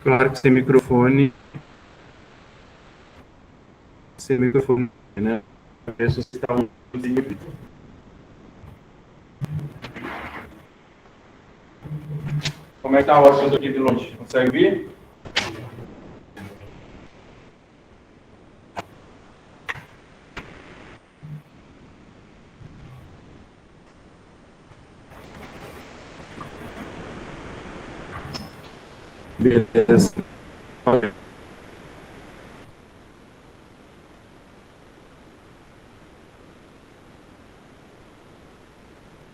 Claro que sem microfone, né? As pessoas que estavam Como é que tá o assunto aqui de longe? Consegue vir? Beleza.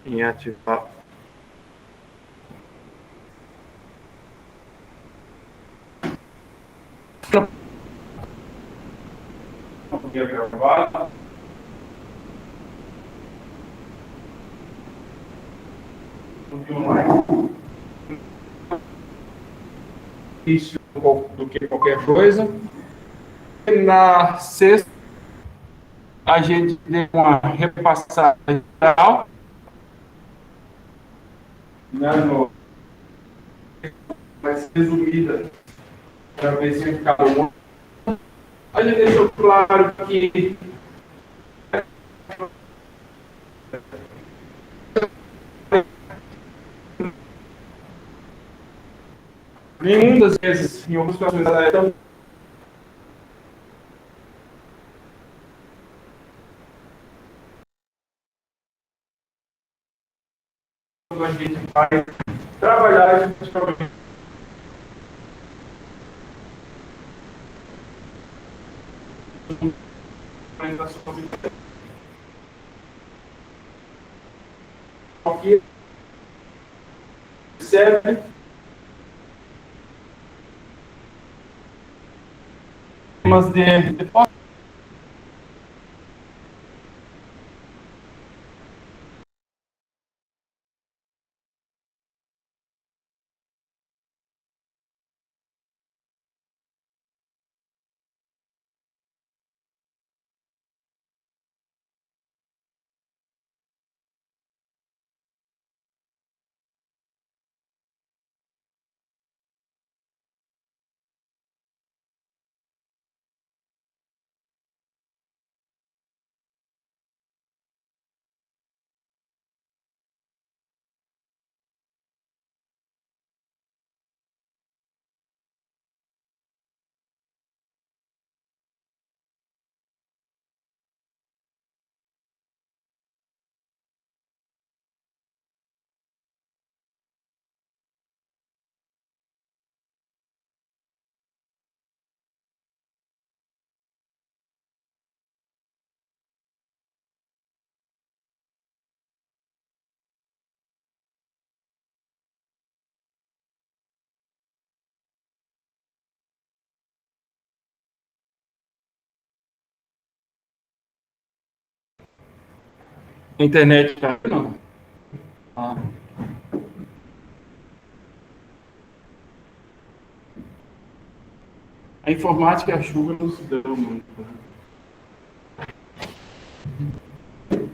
Em ativar. Não podia gravar. Isso do que qualquer coisa. Na sexta, a gente deu uma repassada geral, né, mais resumida, para ver se ficava um. A gente deixou claro que nenhuma das vezes, em algumas situações, ela é tão. A gente vai trabalhar esses problemas da sua vida. Que serve temas de internet. Não. Ah. A informática e a chuva não se dão muito.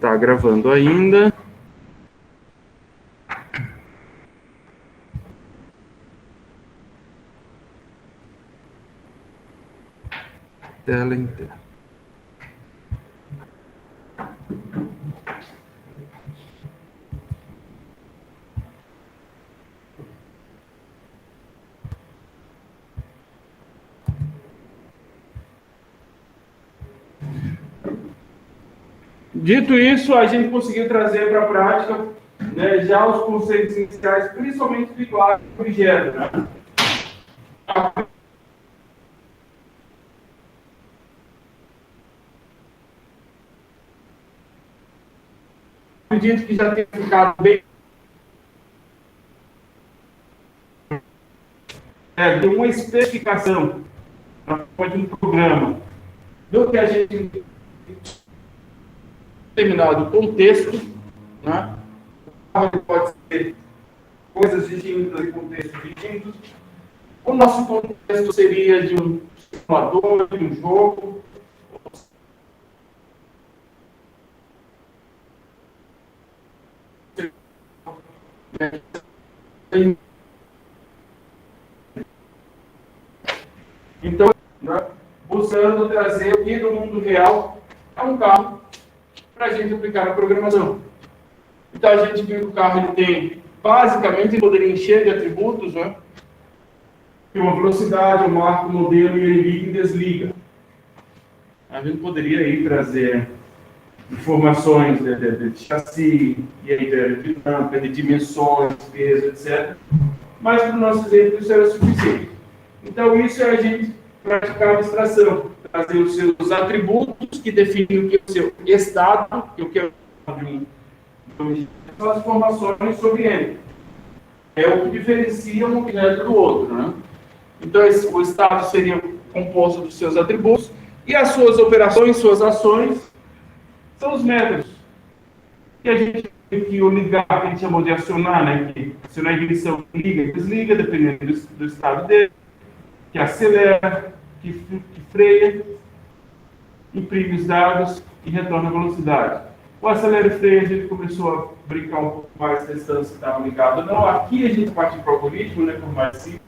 Tá gravando ainda. Tela inteira. Dito isso, a gente conseguiu trazer para a prática, né, já os conceitos iniciais, principalmente de classe e objeto. Né? Acredito que já tenha ficado bem. De uma especificação de um programa do que a gente determinado contexto, né? Pode ser coisas distintas e contextos distintos. O nosso contexto seria de um simulador, de um jogo. tentando trazer o que do mundo real a um carro para a gente aplicar na programação. Então a gente viu que o carro ele tem, basicamente, ele poderia encher de atributos, né? Tem uma velocidade, um marco, um modelo, e ele liga e desliga. A gente poderia aí trazer informações de chassi, e aí de aerodinâmica, de dimensões, peso, etc. Mas para o nosso exemplo isso era suficiente. Então isso é a gente praticar a abstração, trazer os seus atributos que definem o que é o seu estado, que é o que é são as informações sobre ele. É o que diferencia um objeto do outro, né? Então o estado seria composto dos seus atributos e as suas operações, suas ações, são os métodos. E a gente tem que o ligar, que a gente chamou de acionar, né? Que acionar a ignição liga e desliga, dependendo do estado dele, que acelera, que freia, imprime os dados e retorna a velocidade. O acelera e freia, a gente começou a brincar um pouco mais, testando se estava ligado ou não. Aqui a gente parte para o algoritmo, né? Por mais simples.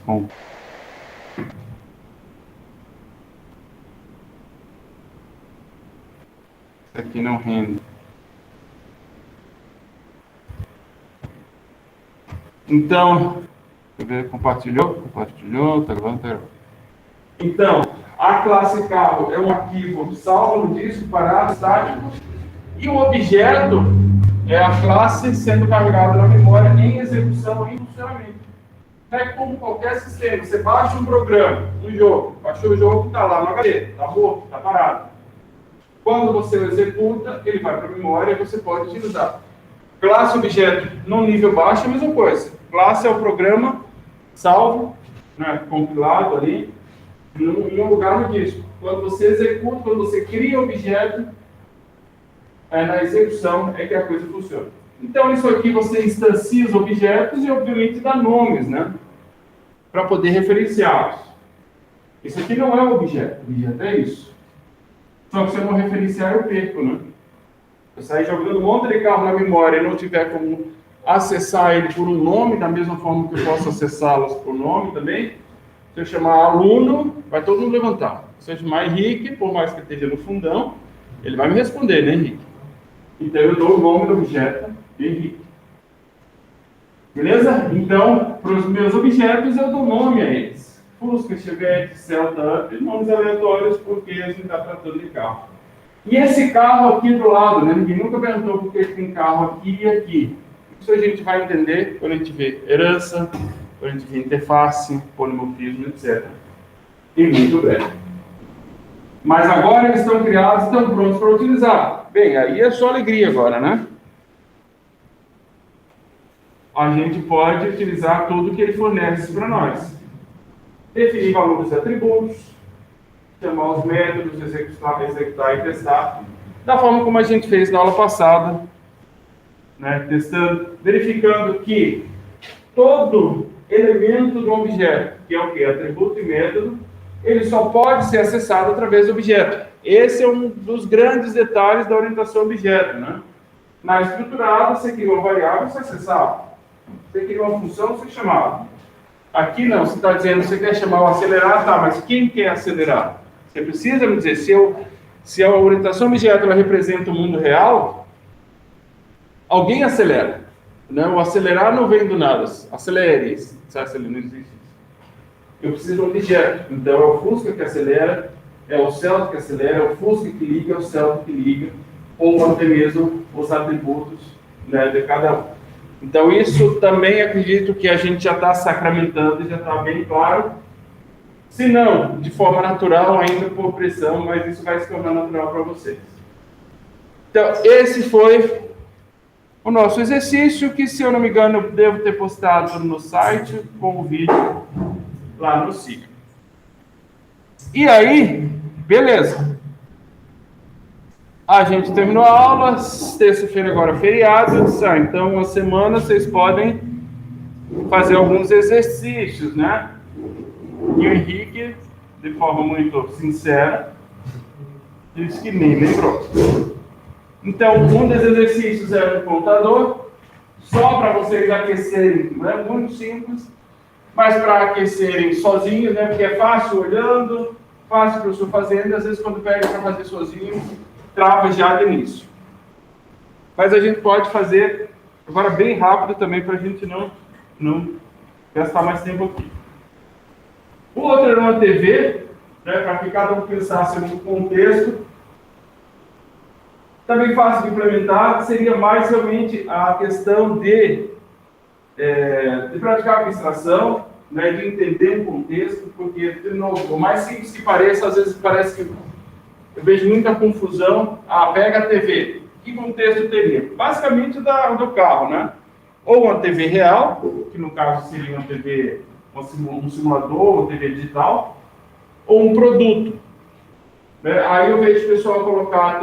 Com aqui não rende. Então, compartilhou, tá gravando. Então, a classe carro é um arquivo salvo no disco, parado, estático, e o objeto é a classe sendo carregada na memória em execução e em funcionamento. É como qualquer sistema. Você baixa um programa, um jogo. Baixou o jogo, está lá no HD, está morto, está parado. Quando você o executa, ele vai para a memória e você pode utilizar. Classe objeto no nível baixo é a mesma coisa. Classe é o programa salvo, né, compilado ali, em um lugar no disco. Quando você executa, quando você cria objeto, na execução é que a coisa funciona. Então, isso aqui você instancia os objetos e, obviamente, dá nomes, né? Para poder referenciá-los. Isso aqui não é um objeto. O objeto é isso. Só que se eu não referenciar, eu perco, né? Eu sair jogando um monte de carro na memória e não tiver como acessar ele por um nome, da mesma forma que eu posso acessá-los por nome também. Se eu chamar aluno, vai todo mundo levantar. Se eu chamar Henrique, por mais que esteja no fundão, ele vai me responder, né, Henrique? Então eu dou o nome do objeto de Henrique. Beleza? Então, para os meus objetos, eu dou nome a eles. Fusca, Chevette, Celta, nomes aleatórios, porque a gente está tratando de carro. E esse carro aqui do lado, né? Ninguém nunca perguntou por que tem carro aqui e aqui. Isso a gente vai entender quando a gente vê herança, quando a gente vê interface, polimorfismo, etc. E muito breve. Mas agora eles estão criados, estão prontos para utilizar. Bem, aí é só alegria agora, né? A gente pode utilizar tudo que ele fornece para nós. Definir valores de atributos, chamar os métodos, executar e testar, da forma como a gente fez na aula passada, né? Testando, verificando que todo elemento do objeto, que é o que? Atributo e método, ele só pode ser acessado através do objeto. Esse é um dos grandes detalhes da orientação objeto, né? Na estruturada, você cria uma variável, você acessava. Você cria uma função, você chamava. Aqui não, você está dizendo que você quer chamar o acelerar, tá, mas quem quer acelerar? Você precisa me dizer, se a orientação objeto ela representa o mundo real, alguém acelera. Né? O acelerar não vem do nada. Acelere, não existe isso. Eu preciso de um objeto. Então é o Fusca que acelera, é o Celta que acelera, é o Fusca que liga, é o Celta que liga, ou até mesmo os atributos, né, de cada um. Então isso também acredito que a gente já está sacramentando e já está bem claro. Se não, de forma natural, ainda por pressão, mas isso vai se tornar natural para vocês. Então, esse foi o nosso exercício, que, se eu não me engano, eu devo ter postado no site com o vídeo lá no SIG. E aí, beleza. A gente terminou a aula, terça-feira agora é feriado, então uma semana vocês podem fazer alguns exercícios, né? E o Henrique, de forma muito sincera, disse que nem lembrou. Então, um dos exercícios é um computador, só para vocês aquecerem, não é muito simples, mas para aquecerem sozinhos, né? Porque é fácil olhando, fácil para o senhor fazendo, e às vezes quando pega para fazer sozinho, trava já de início. Mas a gente pode fazer agora bem rápido também, para a gente não gastar mais tempo aqui. O outro era uma TV, né, para que cada um pensasse no contexto. Também fácil de implementar, seria mais realmente a questão de praticar a abstração, né, de entender o contexto, porque, de novo, por mais simples que pareça, às vezes parece que eu vejo muita confusão. Pega a TV. Que contexto teria? Basicamente do carro, né? Ou uma TV real, que no caso seria uma TV, um simulador, uma TV digital, ou um produto. Aí eu vejo o pessoal colocar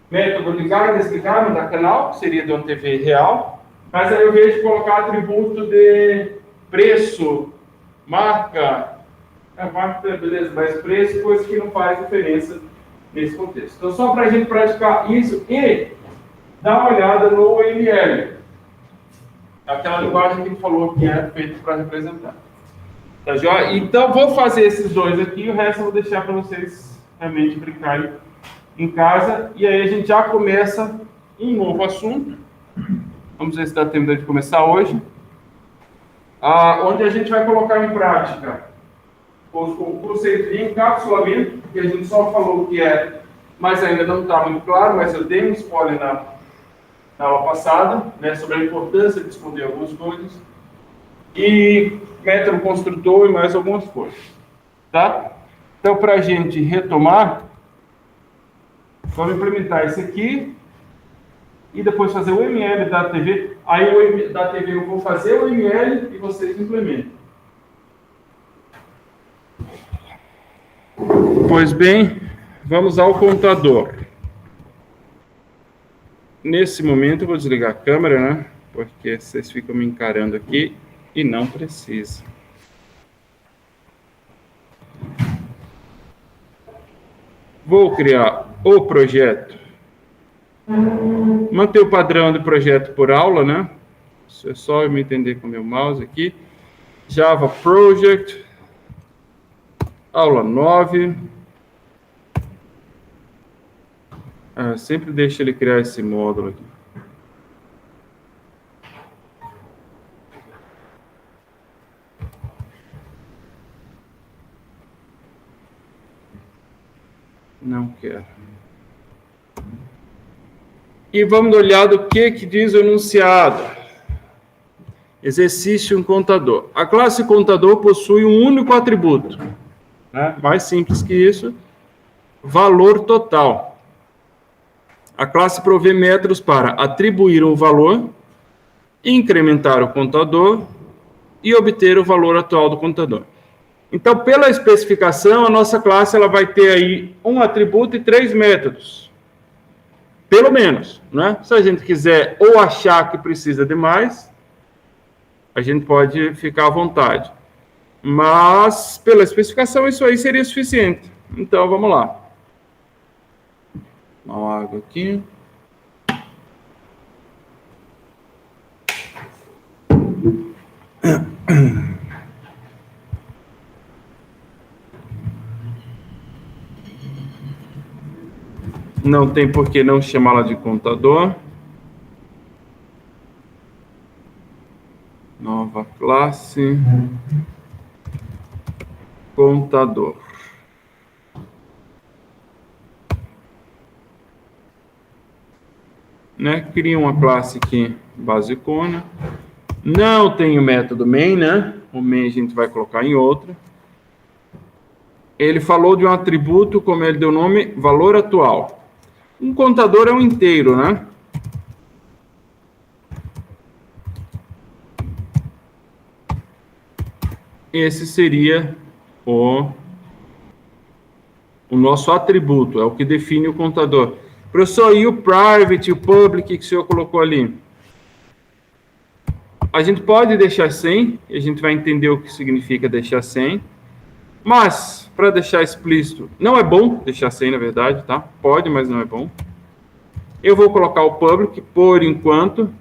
método ligar e desligar no canal, que seria de uma TV real, mas aí eu vejo colocar atributo de preço, marca, beleza, mas preço, coisa que não faz diferença nesse contexto. Então, só para a gente praticar isso e dar uma olhada no OML, aquela linguagem que ele falou que é feito para representar. Tá joia? Então, vou fazer esses dois aqui e o resto eu vou deixar para vocês realmente brincarem em casa. E aí a gente já começa um novo assunto. Vamos ver se dá tempo de começar hoje. Onde a gente vai colocar em prática o conceito de encapsulamento, que a gente só falou o que é, mas ainda não está muito claro, mas eu dei um spoiler na aula passada, né, sobre a importância de esconder algumas coisas. e método construtor e mais algumas coisas, tá? Então, para a gente retomar, vamos implementar esse aqui e depois fazer o ML da TV. Aí, da TV eu vou fazer o ML e vocês implementam. Pois bem, vamos ao contador. Nesse momento eu vou desligar a câmera, né? Porque vocês ficam me encarando aqui e não precisa. Vou criar o projeto. Manter o padrão de projeto por aula, né? Isso é só eu me entender com o meu mouse aqui. Java Project. Aula 9. Sempre deixa ele criar esse módulo aqui. Não quero. E vamos olhar do que diz o enunciado. Exercício contador. A classe contador possui um único atributo, né? Mais simples que isso, valor total. A classe provê métodos para atribuir um valor, incrementar o contador e obter o valor atual do contador. Então, pela especificação, a nossa classe ela vai ter aí um atributo e 3 métodos. Pelo menos, né? Se a gente quiser ou achar que precisa de mais, a gente pode ficar à vontade. Mas, pela especificação, isso aí seria suficiente. Então, vamos lá. Uma água aqui. Não tem por que não chamá-la de contador. Nova classe. Contador. Né? Cria uma classe aqui basicona. Não tem o método main, né? O main a gente vai colocar em outra. Ele falou de um atributo, como ele deu o nome, valor atual. Um contador é um inteiro, né? Esse seria o nosso atributo, é o que define o contador. Professor, e o private, o public que o senhor colocou ali? A gente pode deixar sem, e a gente vai entender o que significa deixar sem. Mas, para deixar explícito, não é bom deixar sem, na verdade, tá? Pode, mas não é bom. Eu vou colocar o public por enquanto.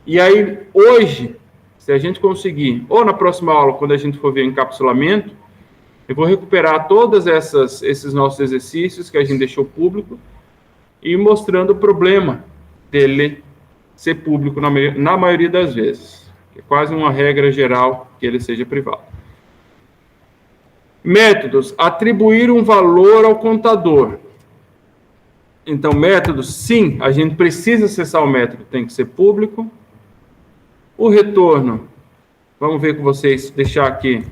E aí, hoje, se a gente conseguir, ou na próxima aula, quando a gente for ver o encapsulamento, eu vou recuperar todos esses nossos exercícios que a gente deixou público e mostrando o problema dele ser público na maioria das vezes. É quase uma regra geral que ele seja privado. Métodos, atribuir um valor ao contador. Então, métodos, sim, a gente precisa acessar o método, tem que ser público. O retorno, vamos ver com vocês, deixar aqui,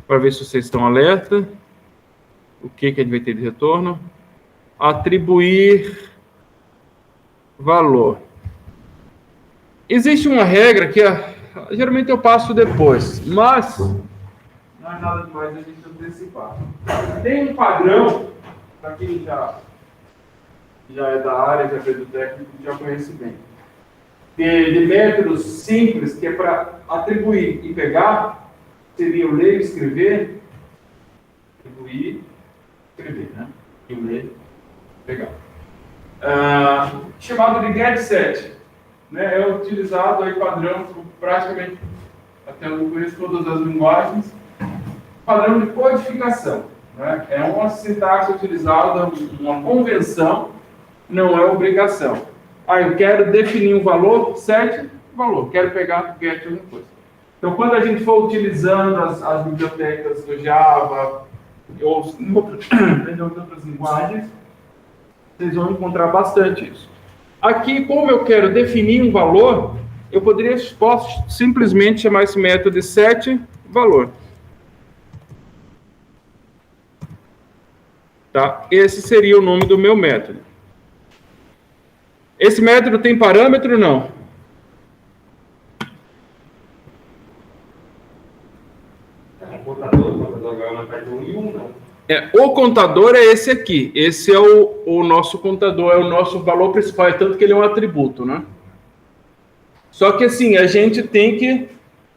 para ver se vocês estão alerta. O que a gente vai ter de retorno? Atribuir valor. Existe uma regra que geralmente eu passo depois, mas não é nada demais a gente antecipar. Tem um padrão, para quem já é da área, já fez o técnico, já conhece bem. De métodos simples, que é para atribuir e pegar, seria o ler e escrever. Atribuir, escrever, né? E o ler, pegar. Chamado de getSet. Né? É utilizado aí padrão praticamente, até eu conheço todas as linguagens, padrão de codificação. Né? É uma sintaxe utilizada, uma convenção, não é obrigação. Eu quero definir um valor, set, valor. Quero pegar, get, alguma coisa. Então, quando a gente for utilizando as bibliotecas do Java, ou de outras linguagens, vocês vão encontrar bastante isso. Aqui, como eu quero definir um valor, posso simplesmente chamar esse método de set valor. Tá? Esse seria o nome do meu método. Esse método tem parâmetro ou não? O contador é esse aqui. Esse é o nosso contador, é o nosso valor principal, é tanto que ele é um atributo, né? Só que assim, a gente tem que,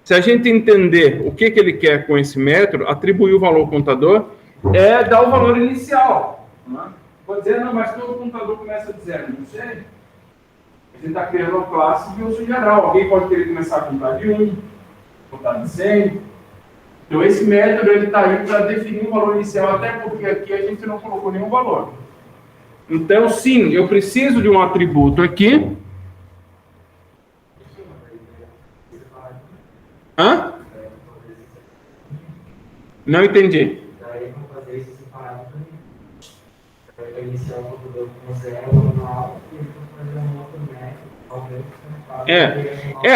se a gente entender o que ele quer com esse método, atribuir o valor contador, é dar o valor inicial. Né? Pode dizer, não, mas todo contador começa de zero. Não sei. A gente está criando uma classe de uso geral. Alguém pode querer começar a contar de 1, contar de 100. Então, esse método está aí para definir um valor inicial, até porque aqui a gente não colocou nenhum valor. Então, sim, eu preciso de um atributo aqui. Hã? Não entendi. Daí vamos fazer isso separado para iniciar o computador com zero normal e depois fazer um outro método.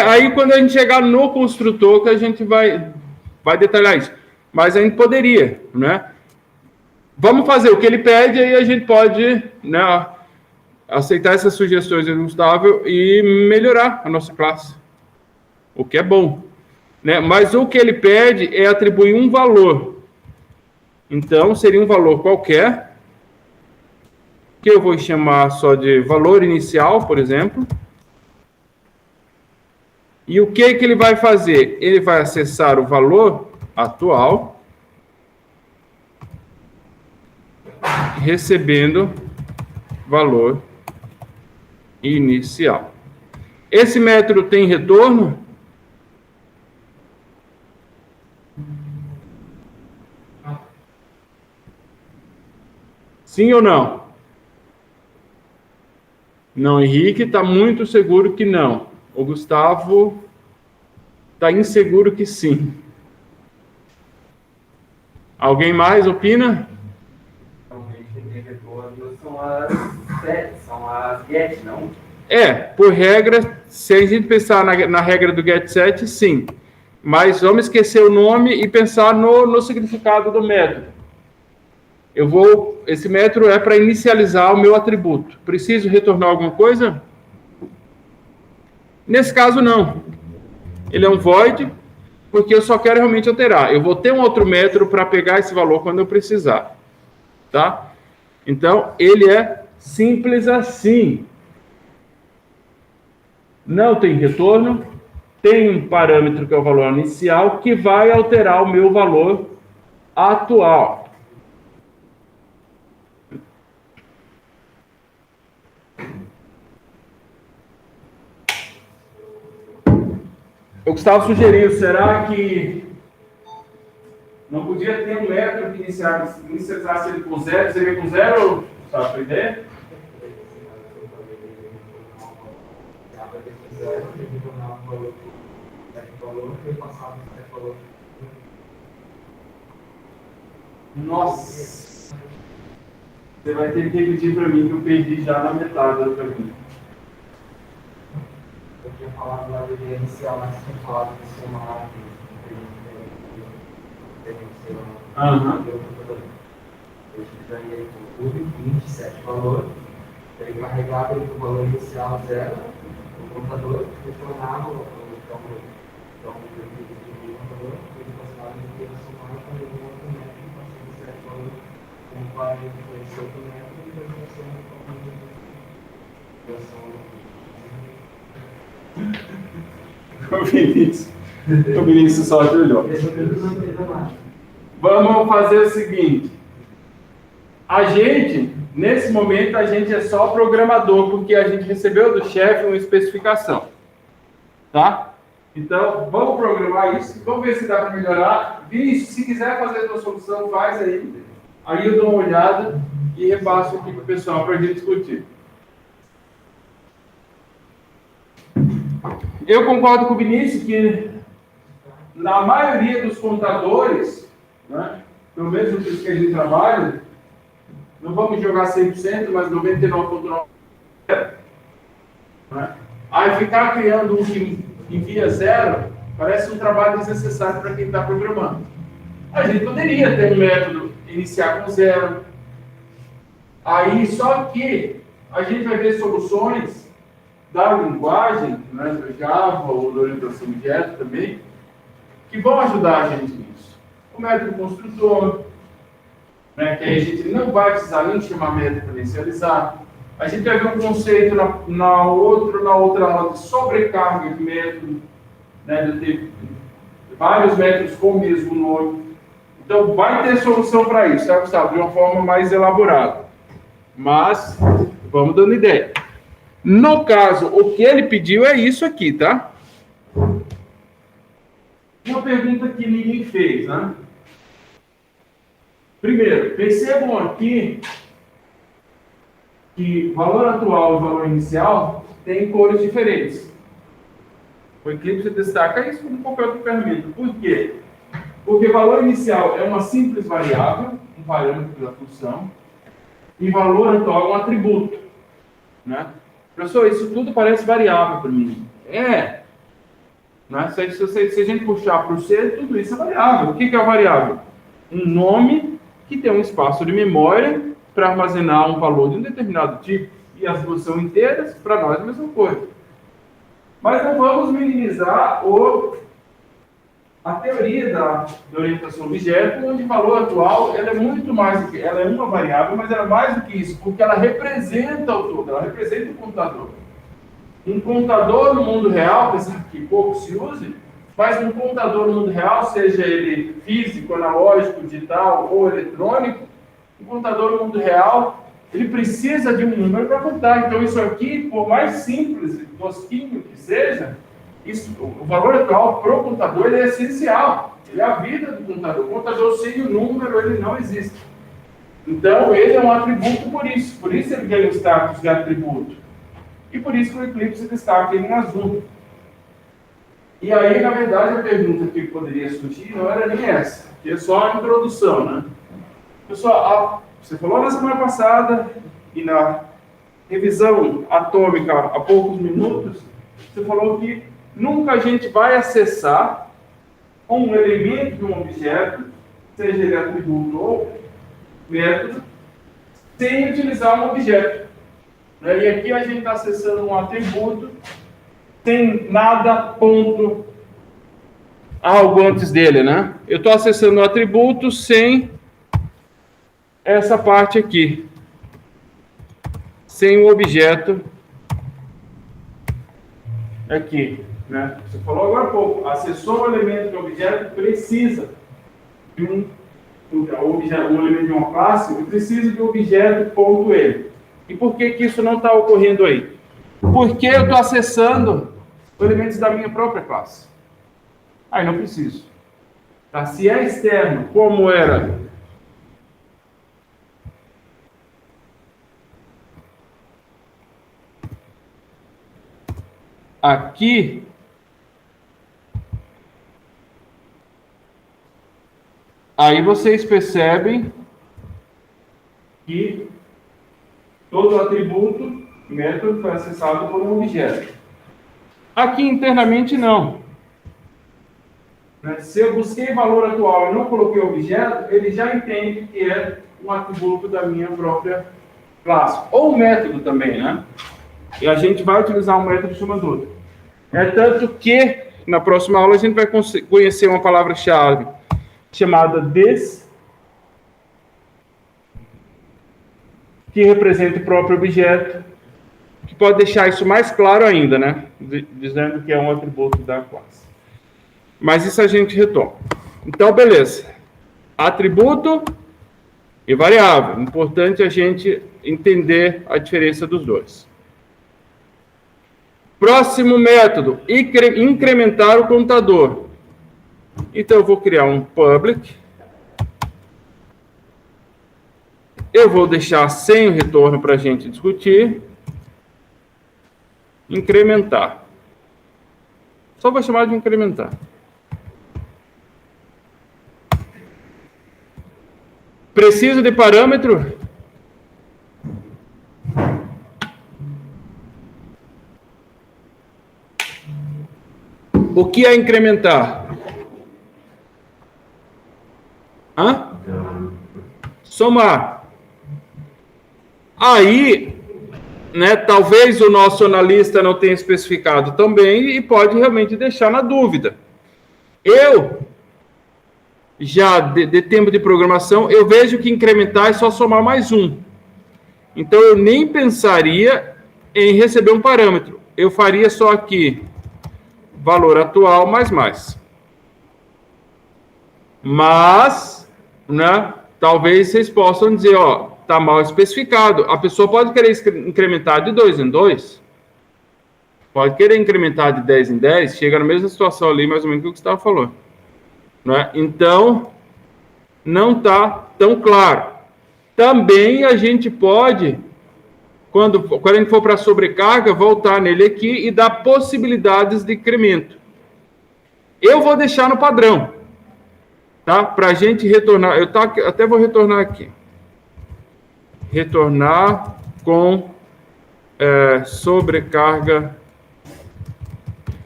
Aí quando a gente chegar no construtor que a gente vai detalhar isso. Mas a gente poderia, né? Vamos fazer o que ele pede, aí a gente pode, né, aceitar essas sugestões do Gustavo e melhorar a nossa classe. O que é bom. Né? Mas o que ele pede é atribuir um valor. Então, seria um valor qualquer, que eu vou chamar só de valor inicial, por exemplo. E o que ele vai fazer? Ele vai acessar o valor atual, recebendo valor inicial. Esse método tem retorno? Sim ou não? Não, Henrique está muito seguro que não. O Gustavo está inseguro que sim. Alguém mais opina? São as get, não? Por regra, se a gente pensar na regra do get set, sim. Mas vamos esquecer o nome e pensar no significado do método. Esse método é para inicializar o meu atributo. Preciso retornar alguma coisa? Nesse caso, não. Ele é um void, porque eu só quero realmente alterar. Eu vou ter um outro método para pegar esse valor quando eu precisar. Tá? Então, ele é simples assim. Não tem retorno. Tem um parâmetro que é o valor inicial, que vai alterar o meu valor atual. O Gustavo sugeriu, será que não podia ter um método que inicializasse ele com zero? Seria com zero, Gustavo, a sua ideia? Nossa! Você vai ter que repetir para mim que eu perdi já na metade da pergunta. Eu tinha falado lá do dia inicial, mas tinha falado de somar eu daria o 27 valor, ele carregava ele com o valor inicial zero, o computador retornava o computador, ele passava de somar para um outro método, passando 7 valor, como vai esse outro método, e depois O Vinícius só ajoelhou. Vamos fazer o seguinte. Nesse momento, a gente é só programador, porque a gente recebeu do chefe uma especificação. Tá? Então, vamos programar isso. Vamos ver se dá para melhorar. Vinícius, se quiser fazer a sua solução, faz aí. Aí eu dou uma olhada e repasso aqui para o pessoal para a gente discutir. Eu concordo com o Vinícius que na maioria dos contadores, né, pelo menos os que a gente trabalha, não vamos jogar 100%, mas 99,9%. Né? Aí ficar criando um que envia zero, parece um trabalho desnecessário para quem está programando. A gente poderia ter um método iniciar com zero. Aí, só que a gente vai ver soluções da linguagem, né, do Java ou da orientação objeto também, que vão ajudar a gente nisso. O método construtor, né, que aí a gente não vai precisar nem chamar método para inicializar. A gente vai ver um conceito na outra aula de sobrecarga de método, né, de ter vários métodos com o mesmo nome. Então, vai ter solução para isso, tá, Gustavo? De uma forma mais elaborada. Mas, vamos dando ideia. No caso, o que ele pediu é isso aqui, tá? Uma pergunta que ninguém fez, né? Primeiro, percebam aqui que valor atual e valor inicial têm cores diferentes. O Eclipse destaca isso como qualquer outra ferramenta. Por quê? Porque valor inicial é uma simples variável, um parâmetro da função, e valor atual é um atributo. Né? Professor, isso tudo parece variável para mim. É. Né? Se a gente puxar para o C, tudo isso é variável. O que é variável? Um nome que tem um espaço de memória para armazenar um valor de um determinado tipo. E as duas são inteiras, para nós é a mesma coisa. Mas não vamos minimizar a teoria da orientação objeto, onde o valor atual ela é muito mais do que, ela é uma variável, mas ela é mais do que isso, porque ela representa o todo, ela representa o contador. Um contador no mundo real, apesar que pouco se use, mas um contador no mundo real, seja ele físico, analógico, digital ou eletrônico, um contador no mundo real, ele precisa de um número para contar. Então isso aqui, por mais simples e tosquinho que seja, isso, o valor atual para o contador ele é essencial. Ele é a vida do contador. O contador sem o número ele não existe. Então ele é um atributo por isso. Por isso ele ganha o status de atributo. E por isso que o Eclipse destaca ele em azul. E aí, na verdade, a pergunta que poderia surgir não era nem essa, que é só a introdução, né? Pessoal, você falou na semana passada e na revisão atômica há poucos minutos, você falou que nunca a gente vai acessar um elemento de um objeto, seja ele atributo ou método, sem utilizar um objeto. E aqui a gente está acessando um atributo sem nada, ponto, algo antes dele, né? Eu estou acessando o atributo sem essa parte aqui, sem o objeto aqui, né? Você falou agora há pouco, acessou o elemento do objeto, precisa de o elemento de uma classe, precisa de um objeto, ponto ele. E por que isso não está ocorrendo aí? Porque eu estou acessando elementos da minha própria classe. Aí não preciso. Tá? Se é externo, como era aqui, aí vocês percebem que todo atributo, método, foi acessado por um objeto. Aqui internamente não. Se eu busquei valor atual e não coloquei objeto, ele já entende que é um atributo da minha própria classe. Ou um método também, né? E a gente vai utilizar um método chamador. É tanto que, na próxima aula, a gente vai conhecer uma palavra-chave chamada des, que representa o próprio objeto, que pode deixar isso mais claro ainda, né? Dizendo que é um atributo da classe. Mas isso a gente retoma. Então, beleza. Atributo e variável. Importante a gente entender a diferença dos dois. Próximo método, incrementar o contador. Então, eu vou criar um public. Eu vou deixar sem o retorno para a gente discutir. Incrementar. Só vou chamar de incrementar. Preciso de parâmetro? O que é incrementar? Hã? Somar. Aí, né, talvez o nosso analista não tenha especificado também e pode realmente deixar na dúvida. Eu, já de tempo de programação, eu vejo que incrementar é só somar mais um. Então, eu nem pensaria em receber um parâmetro. Eu faria só aqui valor atual mais mais. Mas, né, talvez vocês possam dizer, ó, tá mal especificado. A pessoa pode querer incrementar de 2 em 2, pode querer incrementar de 10 em 10, chega na mesma situação ali, mais ou menos que o Gustavo falou. Né? Então, não está tão claro. Também a gente pode, quando a gente for para a sobrecarga, voltar nele aqui e dar possibilidades de incremento. Eu vou deixar no padrão, tá? Para a gente retornar, até vou retornar aqui. Retornar com sobrecarga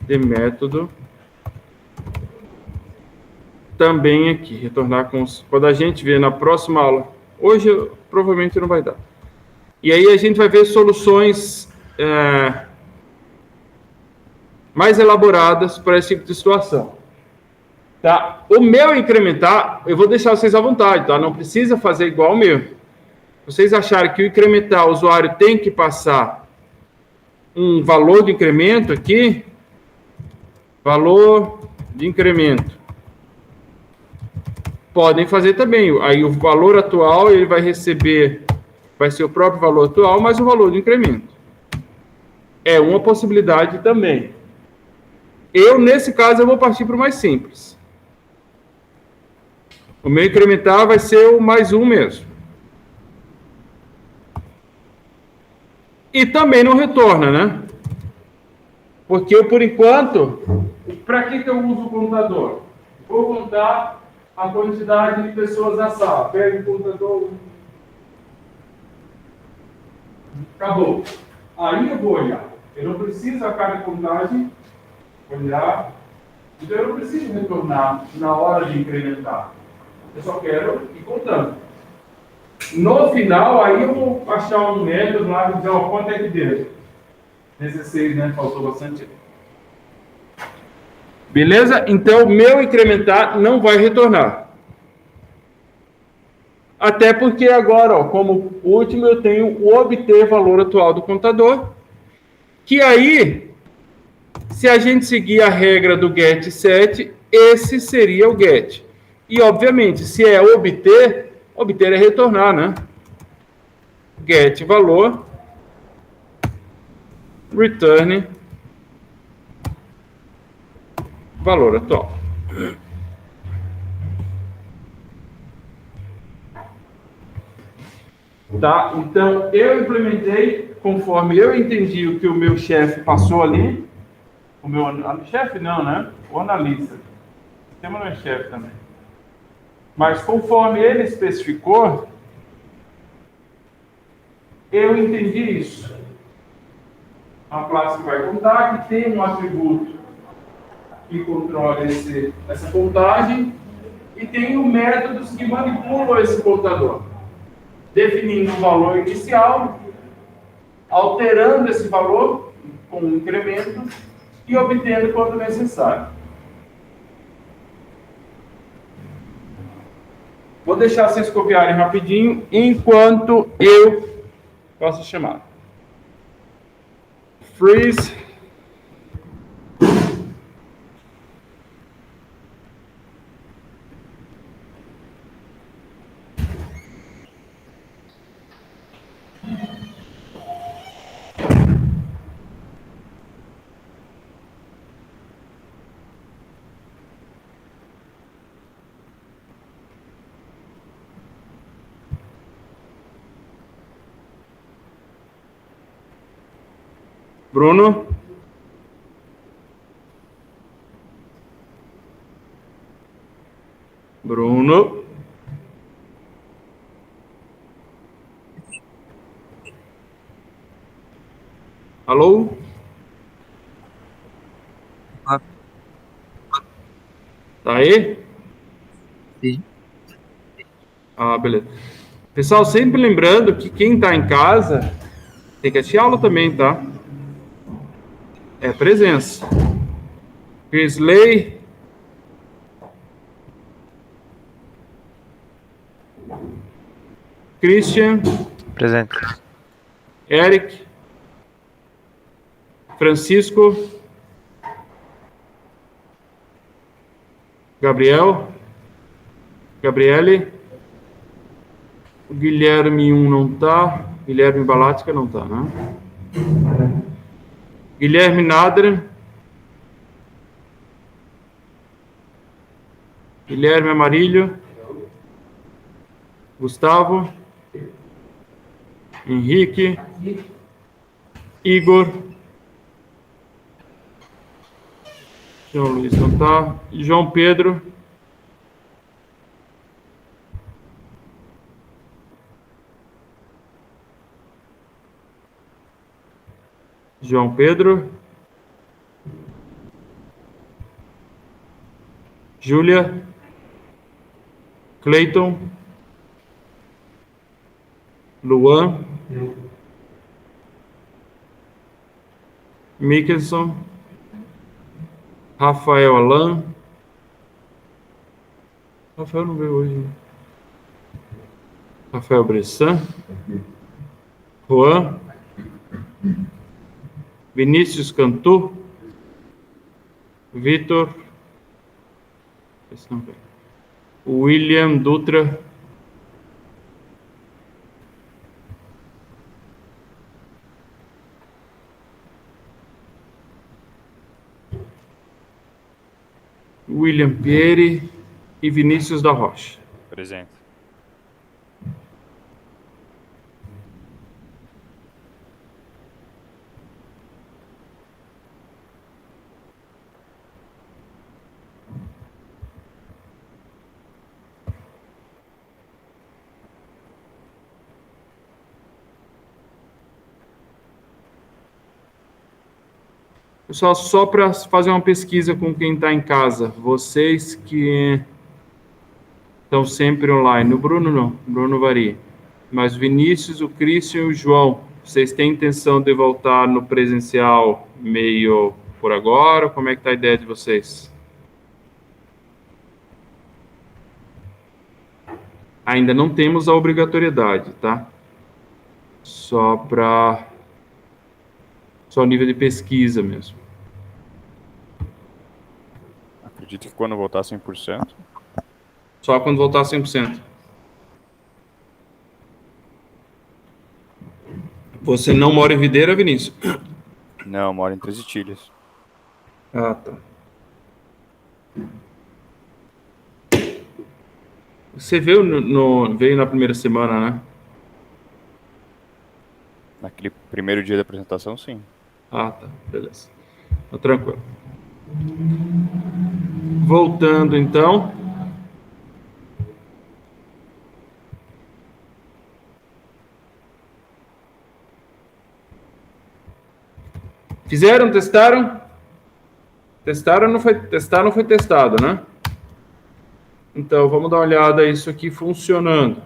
de método. Também aqui, retornar com... Quando a gente vê na próxima aula, hoje provavelmente não vai dar. E aí a gente vai ver soluções mais elaboradas para esse tipo de situação. Tá? O meu incrementar, eu vou deixar vocês à vontade, tá? Não precisa fazer igual o meu. Vocês acharem que o incrementar, o usuário tem que passar um valor de incremento aqui, valor de incremento. Podem fazer também. Aí o valor atual, ele vai receber, vai ser o próprio valor atual, mais o valor de incremento. É uma possibilidade também. Eu, nesse caso, eu vou partir para o mais simples. O meu incrementar vai ser o mais um mesmo. E também não retorna, né? Porque eu, por enquanto, para que eu uso o computador? Vou contar a quantidade de pessoas na sala. Pega o computador. Acabou. Aí eu vou olhar. Eu não preciso a cada contagem olhar. Então eu não preciso retornar na hora de incrementar. Eu só quero ir contando. No final, aí eu vou achar um método lá e dizer, ó, quanto é que deu? 16, né? Faltou bastante. Beleza? Então, meu incrementar não vai retornar. Até porque agora, ó, como último, eu tenho o obter valor atual do contador, que aí, se a gente seguir a regra do get set, esse seria o get. E, obviamente, se é obter é retornar, né? Get valor, return valor atual. Tá? Então, eu implementei conforme eu entendi o que o meu chefe passou ali. O meu chefe não, né? O analista. O sistema não é chefe também. Mas conforme ele especificou, eu entendi isso. Uma classe que vai contar, que tem um atributo que controla essa contagem, e tem métodos que manipulam esse contador, definindo um valor inicial, alterando esse valor com um incremento e obtendo quando necessário. Vou deixar vocês copiarem rapidinho enquanto eu faço a chamada. Freeze. Bruno? Bruno? Alô? Tá aí? Sim. Ah, beleza. Pessoal, sempre lembrando que quem está em casa tem que assistir aula também, tá? É presença. Crisley. Christian. Presente. Eric. Francisco. Gabriel. Gabriele. O Guilherme 1 não tá. Guilherme Balática não tá, né? Guilherme Nadra. Guilherme Amarilho. Gustavo. Henrique. Igor. João Luiz não tá. João Pedro. João Pedro. Júlia. Cleiton. Luan. Mickelson. Rafael Alan. Rafael não veio hoje. Rafael Bressan. Juan. Vinícius Cantu. Vitor. Esse não veio. William Dutra. William Pieri e Vinícius da Rocha. Presente. Pessoal, só para fazer uma pesquisa com quem está em casa, vocês que estão sempre online, o Bruno não, o Bruno varia, mas o Vinícius, o Christian e o João, vocês têm intenção de voltar no presencial meio por agora? Como é que está a ideia de vocês? Ainda não temos a obrigatoriedade, tá? Só nível de pesquisa mesmo. Acredito que quando voltar 100%. Só quando voltar 100%. Você não mora em Videira, Vinícius? Não, eu moro em Três Itilhas. Ah, tá. Você veio veio na primeira semana, né? Naquele primeiro dia da apresentação, sim. Ah, tá. Beleza. Tá tranquilo. Voltando, então. Fizeram? Testaram? Testaram não foi testado, né? Então, vamos dar uma olhada isso aqui funcionando.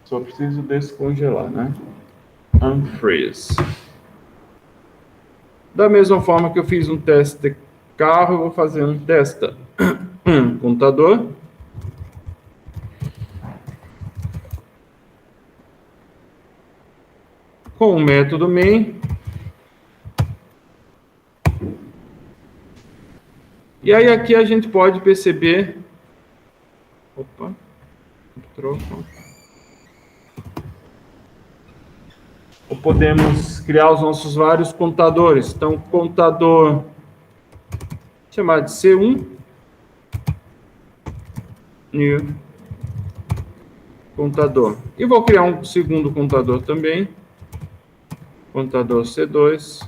Só preciso descongelar, né? Unfreeze. Da mesma forma que eu fiz um teste de carro, eu vou fazer um teste computador. Com o método main. E aí aqui a gente pode perceber... Opa, troca. Ou podemos criar os nossos vários contadores. Então, contador, chamar de C1, new, contador. E vou criar um segundo contador também, contador C2,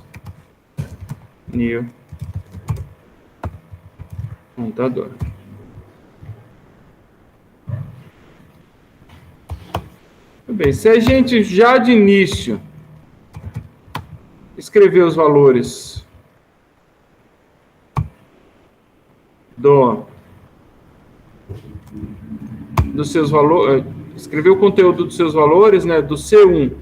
new, contador. Muito bem, se a gente já de início escrever os valores dos seus valores, escrever o conteúdo dos seus valores, né, do C1.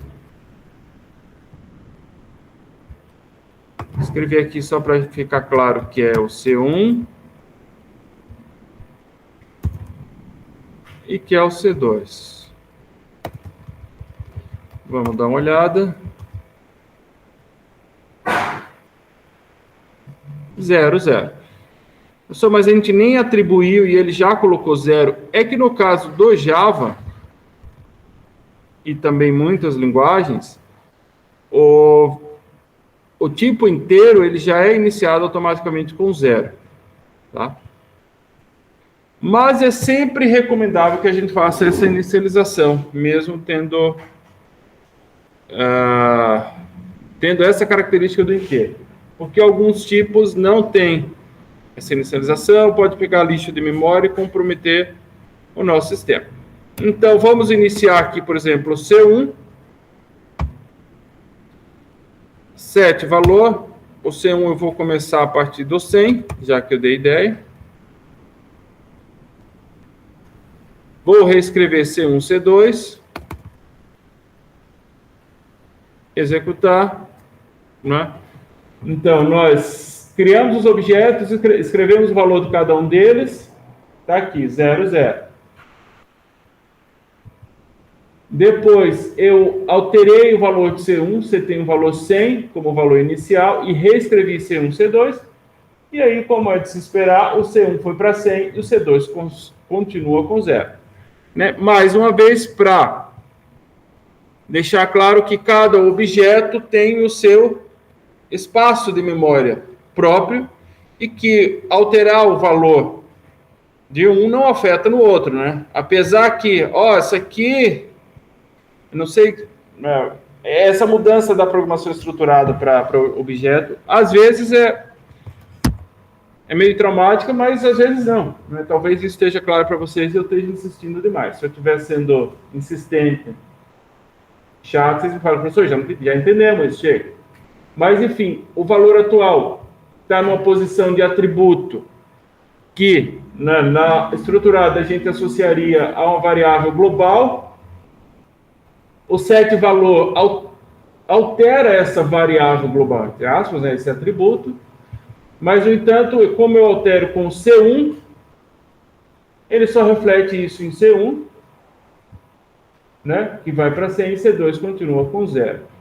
Escrever aqui só para ficar claro que é o C1 e que é o C2. Vamos dar uma olhada. 0, 0. Professor, mas a gente nem atribuiu e ele já colocou 0. É que no caso do Java, e também muitas linguagens, o tipo inteiro ele já é iniciado automaticamente com 0. Tá? Mas é sempre recomendável que a gente faça essa inicialização, mesmo tendo essa característica do inteiro. Porque alguns tipos não têm essa inicialização, pode pegar lixo de memória e comprometer o nosso sistema. Então, vamos iniciar aqui, por exemplo, o C1. Set valor. O C1 eu vou começar a partir do 100, já que eu dei ideia. Vou reescrever C1, C2. Executar. Né? Então, nós criamos os objetos, escrevemos o valor de cada um deles. Está aqui, 0, 0. Depois, eu alterei o valor de C1, você tem o valor 100 como valor inicial, e reescrevi C1, C2. E aí, como é de se esperar, o C1 foi para 100 e o C2 continua com 0. Né? Mais uma vez, para deixar claro que cada objeto tem o seu espaço de memória próprio e que alterar o valor de um não afeta no outro, né? Apesar que, essa aqui, eu não sei, essa mudança da programação estruturada para o objeto, às vezes é meio traumática, mas às vezes não. Né? Talvez isso esteja claro para vocês e eu esteja insistindo demais. Se eu estiver sendo insistente, chato, vocês me falam, professor, já entendemos isso, chega. Mas, enfim, o valor atual está numa posição de atributo que, na estruturada, a gente associaria a uma variável global. O set valor altera essa variável global, entre aspas, né, esse atributo. Mas, no entanto, como eu altero com C1, ele só reflete isso em C1, né, que vai para 100, e C2 continua com 0.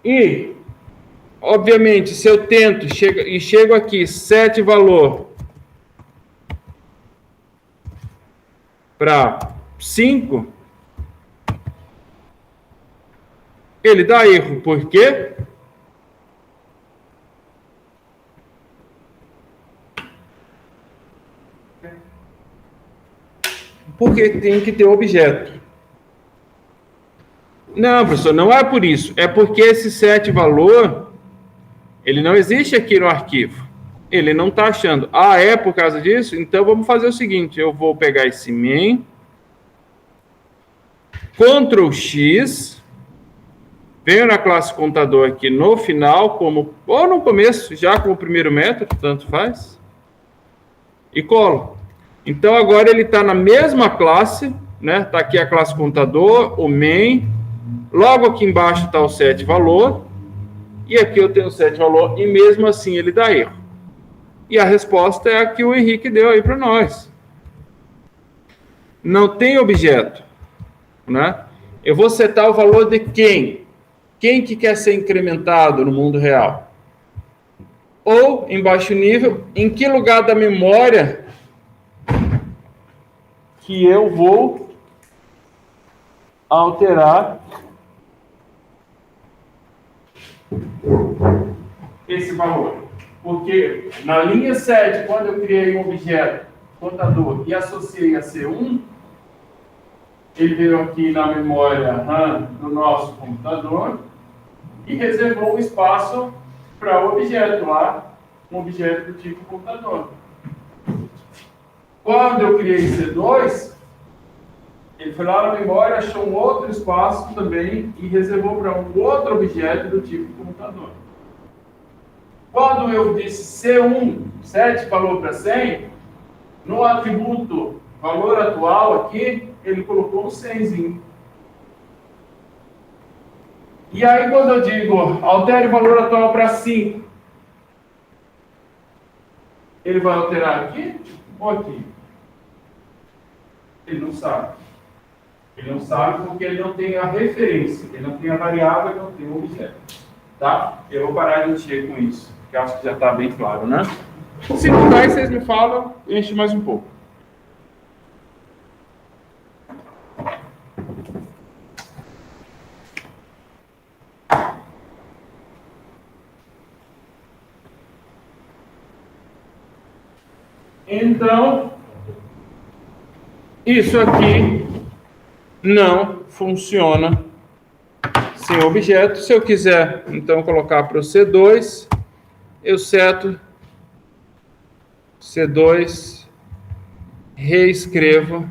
E, obviamente, se eu tento chego aqui, set valor para 5, ele dá erro. Por quê? Porque tem que ter objeto. Não, professor, não é por isso. É porque esse set valor, ele não existe aqui no arquivo. Ele não está achando. É por causa disso? Então, vamos fazer o seguinte. Eu vou pegar esse main, Ctrl X, venho na classe contador aqui no final, ou no começo, já como primeiro método, tanto faz, e colo. Então, agora ele está na mesma classe, né? Está aqui a classe contador, o main. Logo aqui embaixo está o set valor, e aqui eu tenho o set valor, e mesmo assim ele dá erro. E a resposta é a que o Henrique deu aí para nós. Não tem objeto, né? Eu vou setar o valor de quem? Quem que quer ser incrementado no mundo real? Ou, em baixo nível, em que lugar da memória que eu vou alterar esse valor. Porque na linha 7, quando eu criei um objeto contador e associei a C1, ele veio aqui na memória RAM do nosso computador e reservou um espaço para o objeto lá, um objeto do tipo computador. Quando eu criei C2, ele foi lá na memória, achou um outro espaço também e reservou para um outro objeto do tipo computador. Quando eu disse C1, 7 valor para 100, no atributo valor atual aqui, ele colocou um 100zinho. E aí quando eu digo altere o valor atual para 5, ele vai alterar aqui ou aqui? Ele não sabe. Ele não sabe porque ele não tem a referência, ele não tem a variável, ele não tem o objeto. Tá? Eu vou parar de encher com isso, que eu acho que já está bem claro, né? Se não der, vocês me falam, enche mais um pouco. Então, isso aqui não funciona sem objeto. Se eu quiser, então, colocar para o C2, eu seto C2, reescrevo.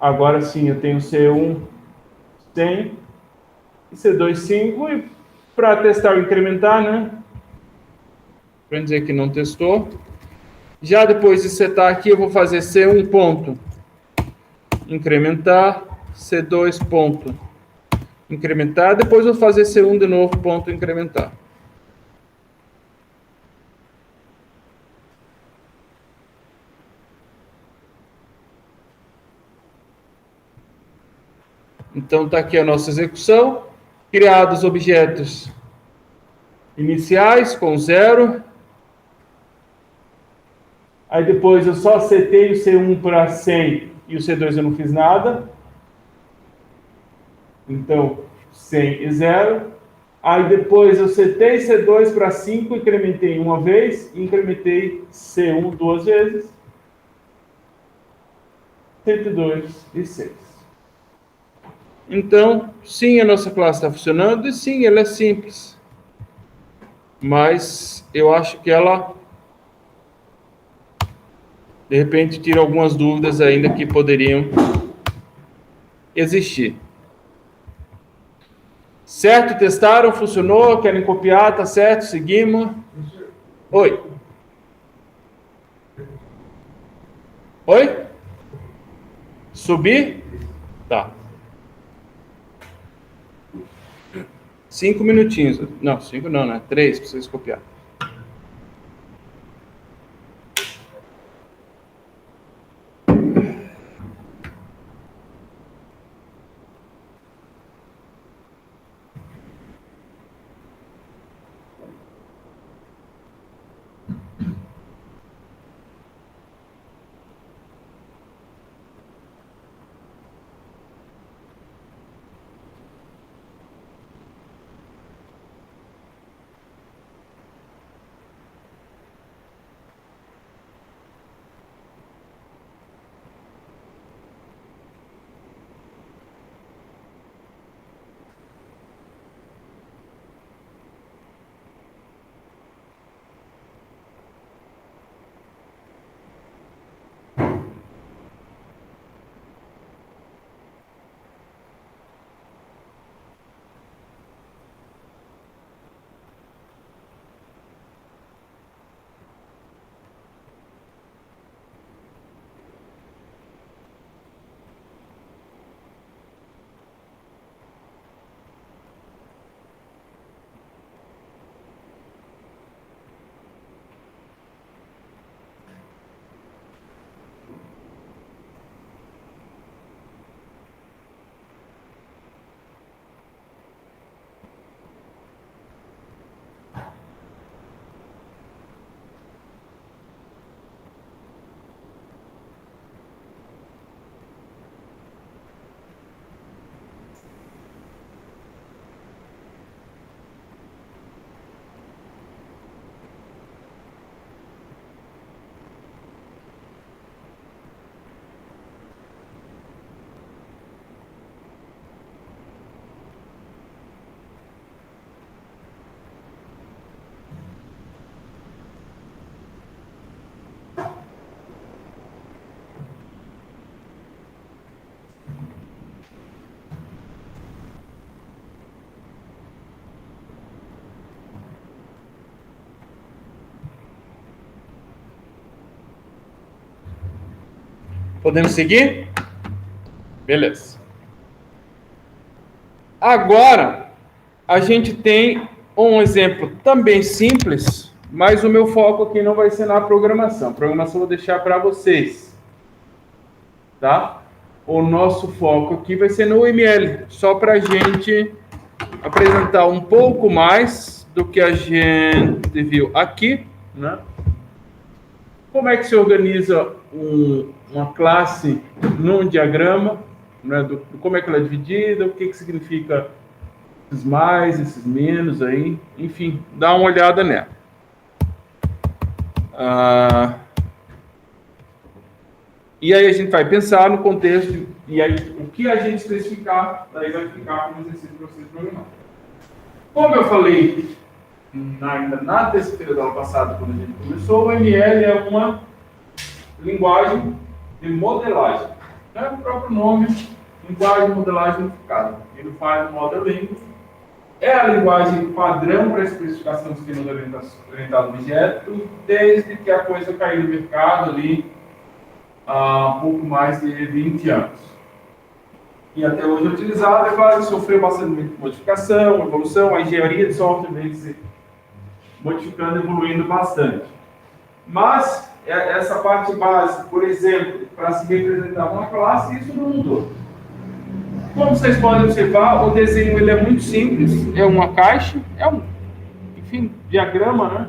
Agora sim, eu tenho C1 100 e C2 5. E para testar ou incrementar, né? Para dizer que não testou. Já depois de setar aqui, eu vou fazer C1 ponto incrementar, C2 ponto incrementar, depois eu vou fazer C1 de novo ponto incrementar. Então está aqui a nossa execução, criados objetos iniciais com 0. Aí depois eu só setei o C1 para 100 e o C2 eu não fiz nada. Então 100 e 0. Aí depois eu setei C2 para 5, incrementei uma vez e incrementei C1 duas vezes. 102 e 6. Então, sim, a nossa classe está funcionando e sim, ela é simples. Mas eu acho que ela, de repente, tira algumas dúvidas ainda que poderiam existir. Certo? Testaram? Funcionou? Querem copiar? Tá certo? Seguimos. Oi. Oi? Subir? Tá. 5 minutinhos. Não, 5 não, né? 3 para vocês copiar. Podemos seguir? Beleza. Agora, a gente tem um exemplo também simples, mas o meu foco aqui não vai ser na programação. A programação eu vou deixar para vocês. Tá? O nosso foco aqui vai ser no UML, só para a gente apresentar um pouco mais do que a gente viu aqui, né? Como é que se organiza uma classe num diagrama, né? Como é que ela é dividida, o que significa esses mais, esses menos aí, enfim, dá uma olhada nela. E aí a gente vai pensar no contexto, e aí o que a gente especificar, daí vai ficar como exercício para vocês programar. Como eu falei ainda na terça-feira do ano passado, quando a gente começou, o ML é uma linguagem de modelagem. É o próprio nome, linguagem de modelagem unificada. Ele faz modeling. É a linguagem padrão para a especificação de sistemas orientados a objeto, desde que a coisa caiu no mercado ali há pouco mais de 20 anos. E até hoje é utilizado, é claro, sofreu bastante modificação, evolução, a engenharia de software vem se modificando, evoluindo bastante. Mas essa parte base, por exemplo, para se representar uma classe, isso não mudou. Como vocês podem observar, o desenho ele é muito simples, é uma caixa, enfim, diagrama, né?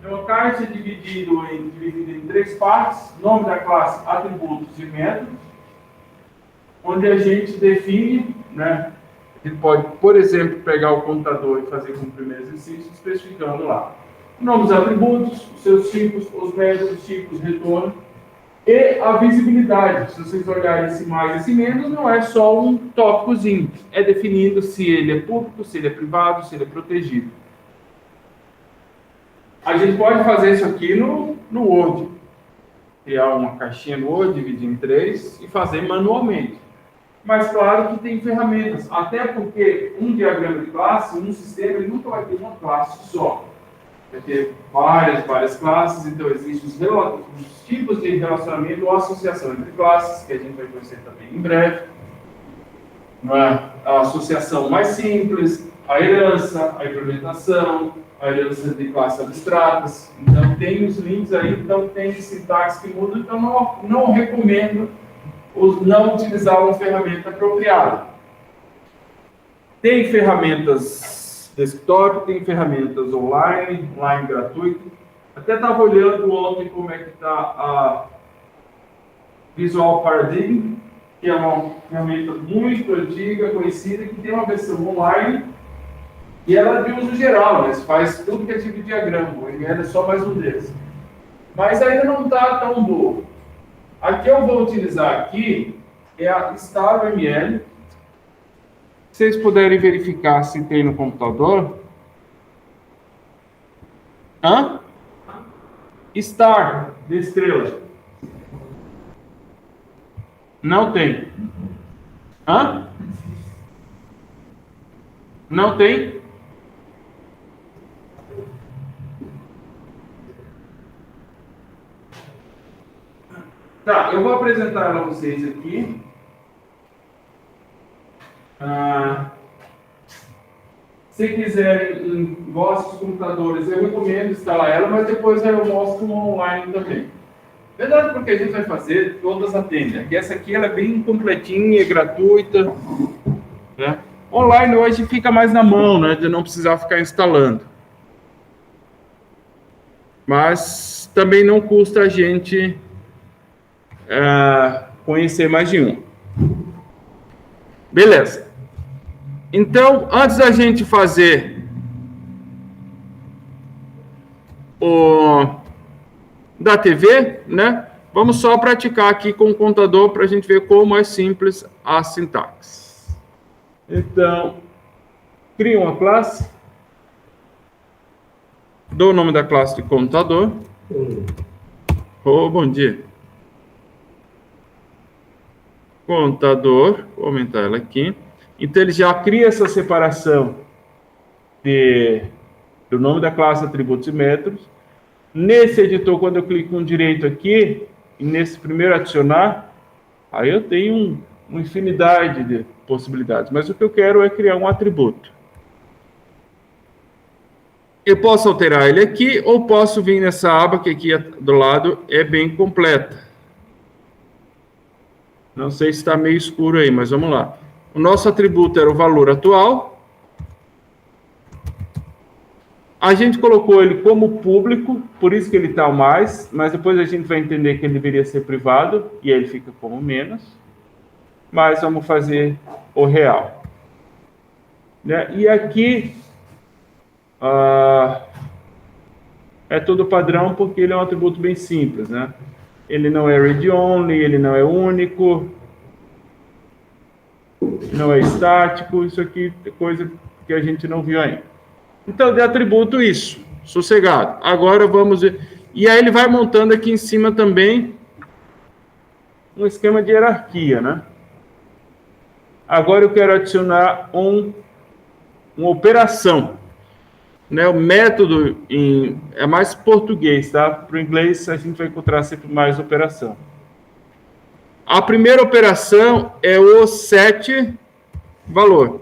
É uma caixa dividida em 3 partes, nome da classe, atributos e métodos, onde a gente define, né? A gente pode, por exemplo, pegar o computador e fazer como primeiro exercício, especificando lá o nome dos atributos, os seus tipos, os métodos, tipos, retorno, e a visibilidade. Se vocês olharem esse mais e esse menos, não é só um tópicozinho, é definindo se ele é público, se ele é privado, se ele é protegido. A gente pode fazer isso aqui no Word. Criar uma caixinha no Word, dividir em 3 e fazer manualmente. Mas claro que tem ferramentas, até porque um diagrama de classe, um sistema, ele nunca vai ter uma classe só. Vai ter várias classes, então existem os tipos de relacionamento ou associação entre classes, que a gente vai conhecer também em breve. A associação mais simples, a herança, a implementação, a herança de classes abstratas. Então tem os links aí, então tem sintaxe que muda, então não recomendo não utilizar uma ferramenta apropriada. Tem ferramentas desktop, tem ferramentas online gratuito. Até estava olhando ontem como é que está a Visual Paradigm, que é uma ferramenta muito antiga, conhecida, que tem uma versão online e ela é de uso geral, né? Faz tudo que é tipo de diagrama. O ML é só mais um deles. Mas ainda não está tão boa. A que eu vou utilizar aqui é a StarML. Se vocês puderem verificar se tem no computador. Star, de estrela. Não tem. Não tem? Tá, eu vou apresentar ela a vocês aqui. Se quiserem, gostem dos computadores, eu recomendo instalar ela, mas depois eu mostro uma online também. Verdade, porque a gente vai fazer, todas atendem. Aqui, essa aqui ela é bem completinha, gratuita. Né? Online hoje fica mais na mão, né, de não precisar ficar instalando. Mas também não custa a gente conhecer mais de um. Beleza. Então, antes da gente fazer da TV, né? Vamos só praticar aqui com o contador para a gente ver como é simples a sintaxe. Então, cria uma classe, dou o nome da classe de computador. Bom dia. Contador, vou aumentar ela aqui. Então, ele já cria essa separação do nome da classe, atributos e métodos. Nesse editor, quando eu clico com direito aqui, e nesse primeiro adicionar, aí eu tenho uma infinidade de possibilidades, mas o que eu quero é criar um atributo. Eu posso alterar ele aqui, ou posso vir nessa aba que aqui do lado é bem completa. Não sei se está meio escuro aí, mas vamos lá. O nosso atributo era o valor atual. A gente colocou ele como público, por isso que ele está o mais, mas depois a gente vai entender que ele deveria ser privado, e aí ele fica como menos. Mas vamos fazer o real. Né? E aqui é todo padrão, porque ele é um atributo bem simples, né? Ele não é read-only, ele não é único, não é estático, isso aqui é coisa que a gente não viu ainda. Então, de atributo, isso, sossegado. Agora vamos ver. E aí ele vai montando aqui em cima também um esquema de hierarquia, né? Agora eu quero adicionar uma operação. Né, o método é mais português, tá? Para o inglês a gente vai encontrar sempre mais operação. A primeira operação é o set valor.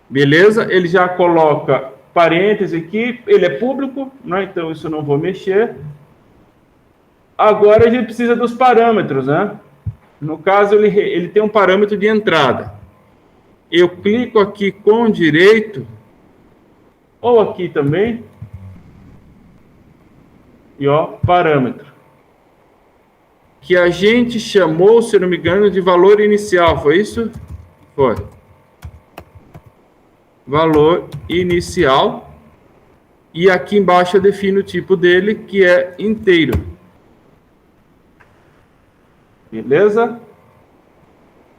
Beleza? Ele já coloca parênteses aqui, ele é público, né? Então isso eu não vou mexer. Agora a gente precisa dos parâmetros, né? No caso ele tem um parâmetro de entrada. Eu clico aqui com direito, ou aqui também, e ó, parâmetro. Que a gente chamou, se não me engano, de valor inicial, foi isso? Foi. Valor inicial. E aqui embaixo eu defino o tipo dele, que é inteiro. Beleza?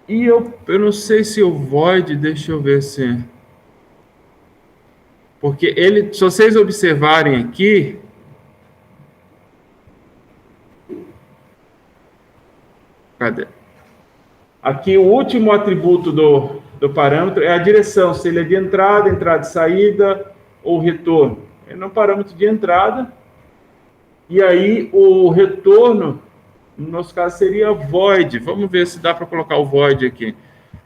E eu não sei se o void, deixa eu ver se... Porque ele, se vocês observarem aqui... Cadê? Aqui o último atributo do parâmetro é a direção, se ele é de entrada, entrada e saída, ou retorno. Ele é um parâmetro de entrada. E aí o retorno... No nosso caso seria void. Vamos ver se dá para colocar o void aqui.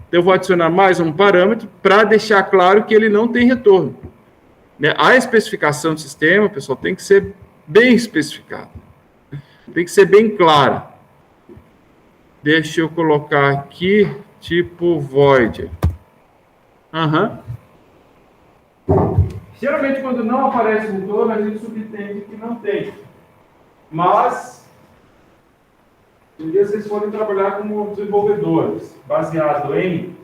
Então, eu vou adicionar mais um parâmetro para deixar claro que ele não tem retorno. Né? A especificação do sistema, pessoal, tem que ser bem especificada. Tem que ser bem clara. Deixa eu colocar aqui, tipo void. Geralmente, quando não aparece o retorno, a gente subentende que não tem. Mas... Um dia vocês podem trabalhar como desenvolvedores, baseado em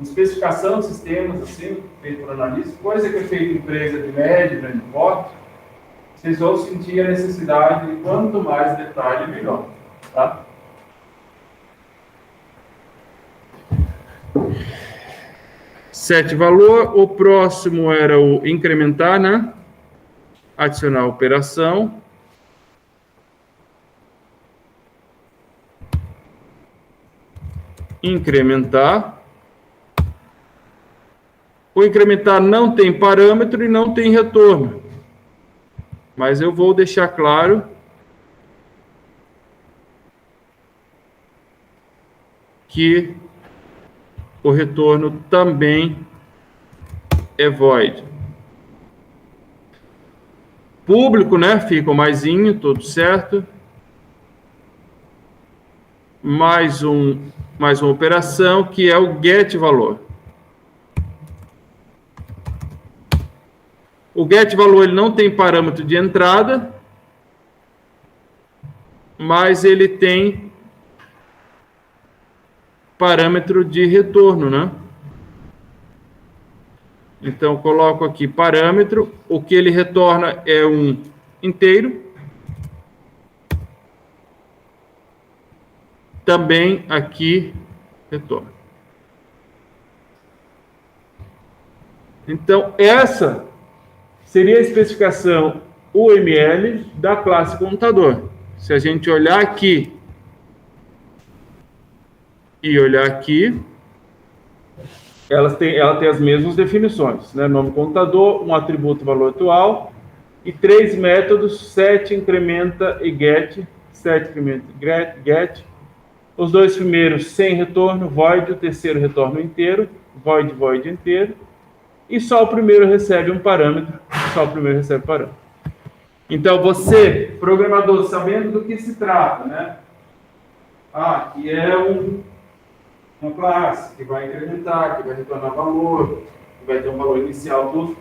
especificação de sistemas, assim, feito por analista, coisa que é feita em empresa de médio, grande porte, vocês vão sentir a necessidade de quanto mais detalhe, melhor. Tá? Set valor, o próximo era o incrementar, né? Adicionar operação. Incrementar. O incrementar não tem parâmetro e não tem retorno. Mas eu vou deixar claro que o retorno também é void. Público, né? Fica o maisinho, tudo certo. Mais uma operação, que é o get valor. O get valor ele não tem parâmetro de entrada, mas ele tem parâmetro de retorno, né? Então, eu coloco aqui parâmetro, o que ele retorna é um inteiro. Também aqui retorno. Então, essa seria a especificação UML da classe computador. Se a gente olhar aqui e olhar aqui, ela tem as mesmas definições, né? Nome computador, um atributo valor atual e 3 métodos, set, incrementa e get. Set, incrementa e get. Os dois primeiros sem retorno, void, o terceiro retorna inteiro, void, void inteiro. E só o primeiro recebe um parâmetro, só o primeiro recebe parâmetro. Então, você, programador, sabendo do que se trata, né? Que é uma classe que vai incrementar, que vai retornar valor, que vai ter um valor inicial, tudo.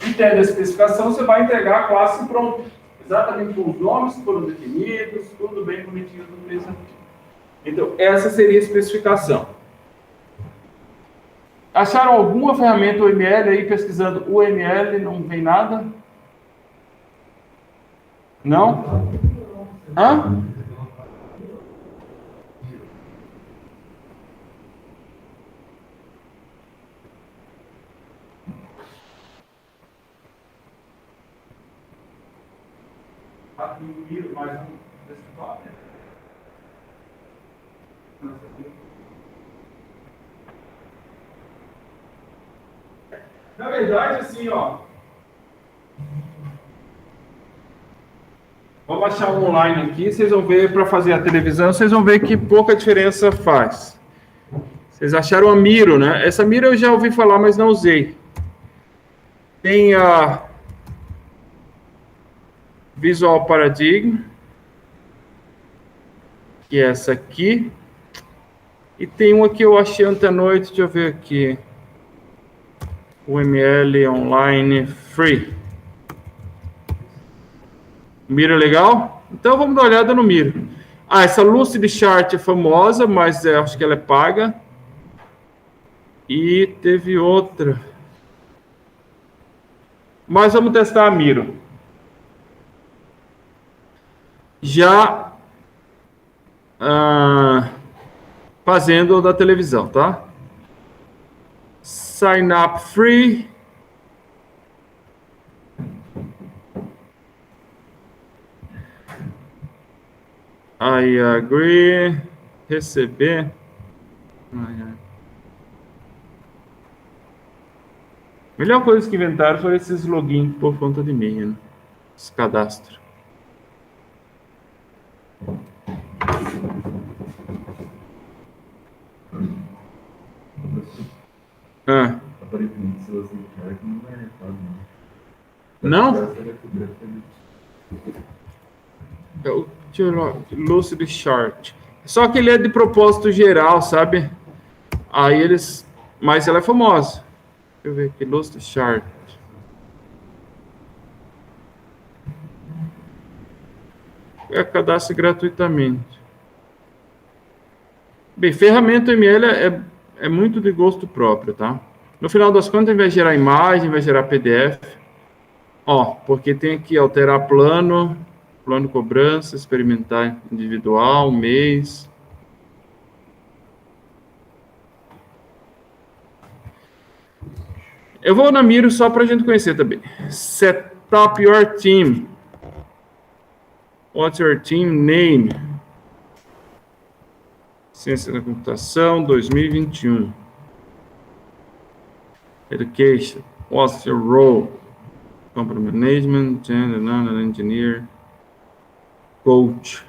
Entende a especificação, você vai entregar a classe pronta. Exatamente com os nomes que foram definidos, tudo bem bonitinho, tudo bem certinho. Então, essa seria a especificação. Acharam alguma ferramenta UML aí, pesquisando UML, não vem nada? Não? Hã? Mais um desktop? Na verdade, assim, ó. Vamos achar um online aqui, vocês vão ver para fazer a televisão, vocês vão ver que pouca diferença faz. Vocês acharam a Miro, né? Essa Miro eu já ouvi falar, mas não usei. Tem a Visual Paradigm, que é essa aqui. E tem uma que eu achei ontem à noite, deixa eu ver aqui. UML Online Free. Miro é legal? Então vamos dar uma olhada no Miro. Essa Lucid Chart é famosa, mas acho que ela é paga. E teve outra. Mas vamos testar a Miro. Já fazendo da televisão, tá? Sign up free. I agree. Receber. Melhor coisa que inventaram foi esses login por conta de e-mail, né? Esse cadastro. Não? É o Lucid Chart. Só que ele é de propósito geral, sabe? Aí eles... Mas ela é famosa. Deixa eu ver aqui, Lucid Chart. Cadastre gratuitamente. Bem, ferramenta ML é muito de gosto próprio, tá? No final das contas, vai gerar imagem, vai gerar PDF. Porque tem que alterar plano cobrança, experimentar individual, mês. Eu vou na Miro só para a gente conhecer também. Setup your team. What's your team name? Ciência da computação, 2021. Education. What's your role? Company management, general engineer, coach.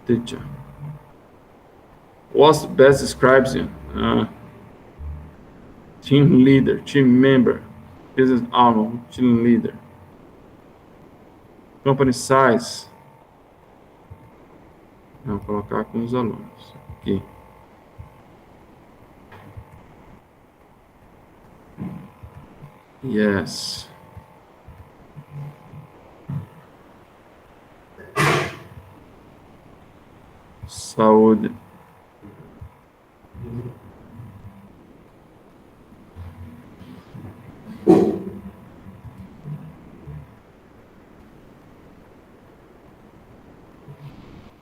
Teacher. What best describes you? Team leader, team member, business owner, team leader. Company size. Vou colocar com os alunos aqui. Yes. Saúde.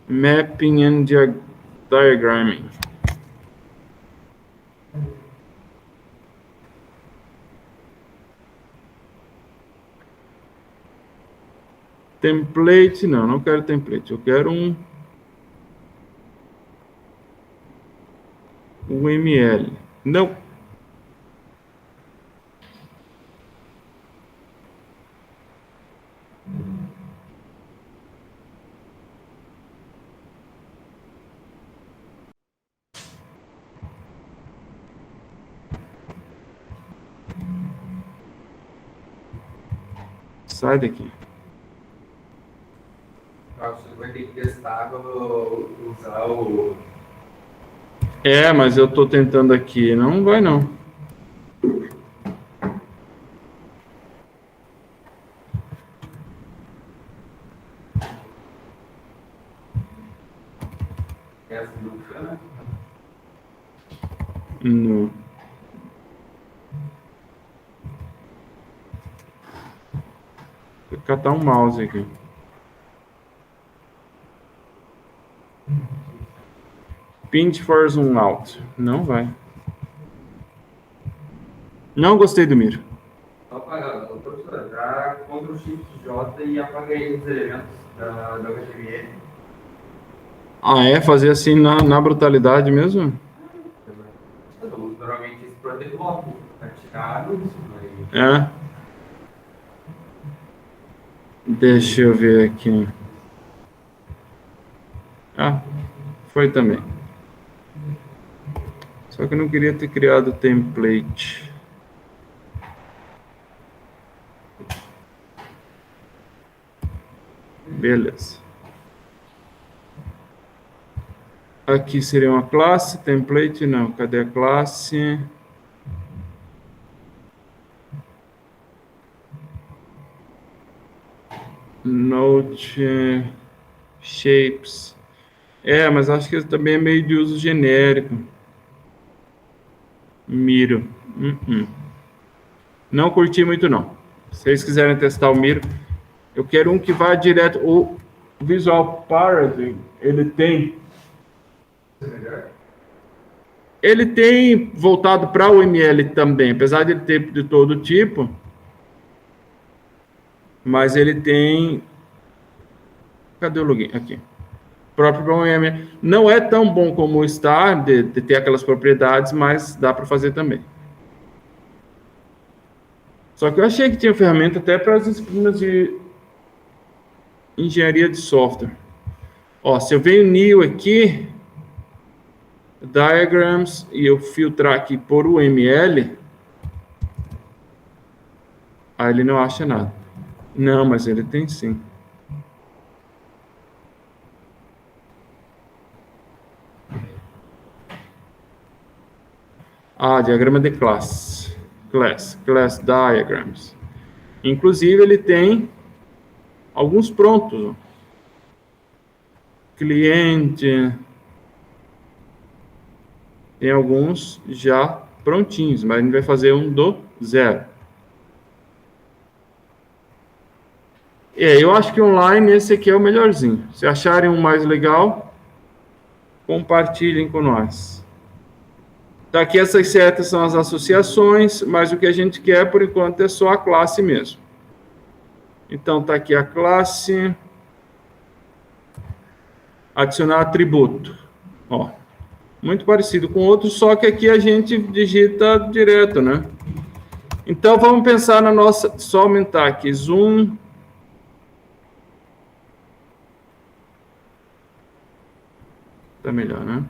Mapping and diagramming. Template, não quero template, eu quero um UML. Não. sai daqui. Você vai ter que testar usar o... É, mas eu tô tentando aqui. Não vai, não. Essa não funciona? Não. Vou catar um mouse aqui. Pinch for zoom out. Não vai. Não gostei do Miro. Só apagar, professor, já Ctrl Shift J e apaga aí os elementos do HTML. Ah, é? Fazer assim na brutalidade mesmo? Normalmente esse projeto bloco, tá tirado, mas... É. Deixa eu ver aqui. Ah, foi também. Só que eu não queria ter criado template. Beleza. Aqui seria uma classe, template não. Cadê a classe? Node shapes. É, mas acho que também é meio de uso genérico. Miro. Não curti muito, não. Se vocês quiserem testar o Miro, eu quero um que vá direto. O Visual Paradigm, ele tem voltado para o ML também, apesar de ele ter de todo tipo, mas ele tem... Cadê o login? Aqui. Próprio para o ML. Não é tão bom como o Star, de ter aquelas propriedades, mas dá para fazer também. Só que eu achei que tinha ferramenta até para as disciplinas de engenharia de software. Ó, se eu venho new aqui, diagrams, e eu filtrar aqui por UML, aí ele não acha nada. Não, mas ele tem sim. Ah, diagrama de classe. Class diagrams. Inclusive, ele tem alguns prontos. Cliente. Tem alguns já prontinhos, mas a gente vai fazer um do zero. Eu acho que online esse aqui é o melhorzinho. Se acharem um mais legal, compartilhem com nós. Tá, aqui essas setas são as associações, mas o que a gente quer, por enquanto, é só a classe mesmo. Então, tá aqui a classe. Adicionar atributo. Ó, muito parecido com outros, só que aqui a gente digita direto, né? Então, vamos pensar na nossa... Só aumentar aqui, zoom. Tá melhor, né?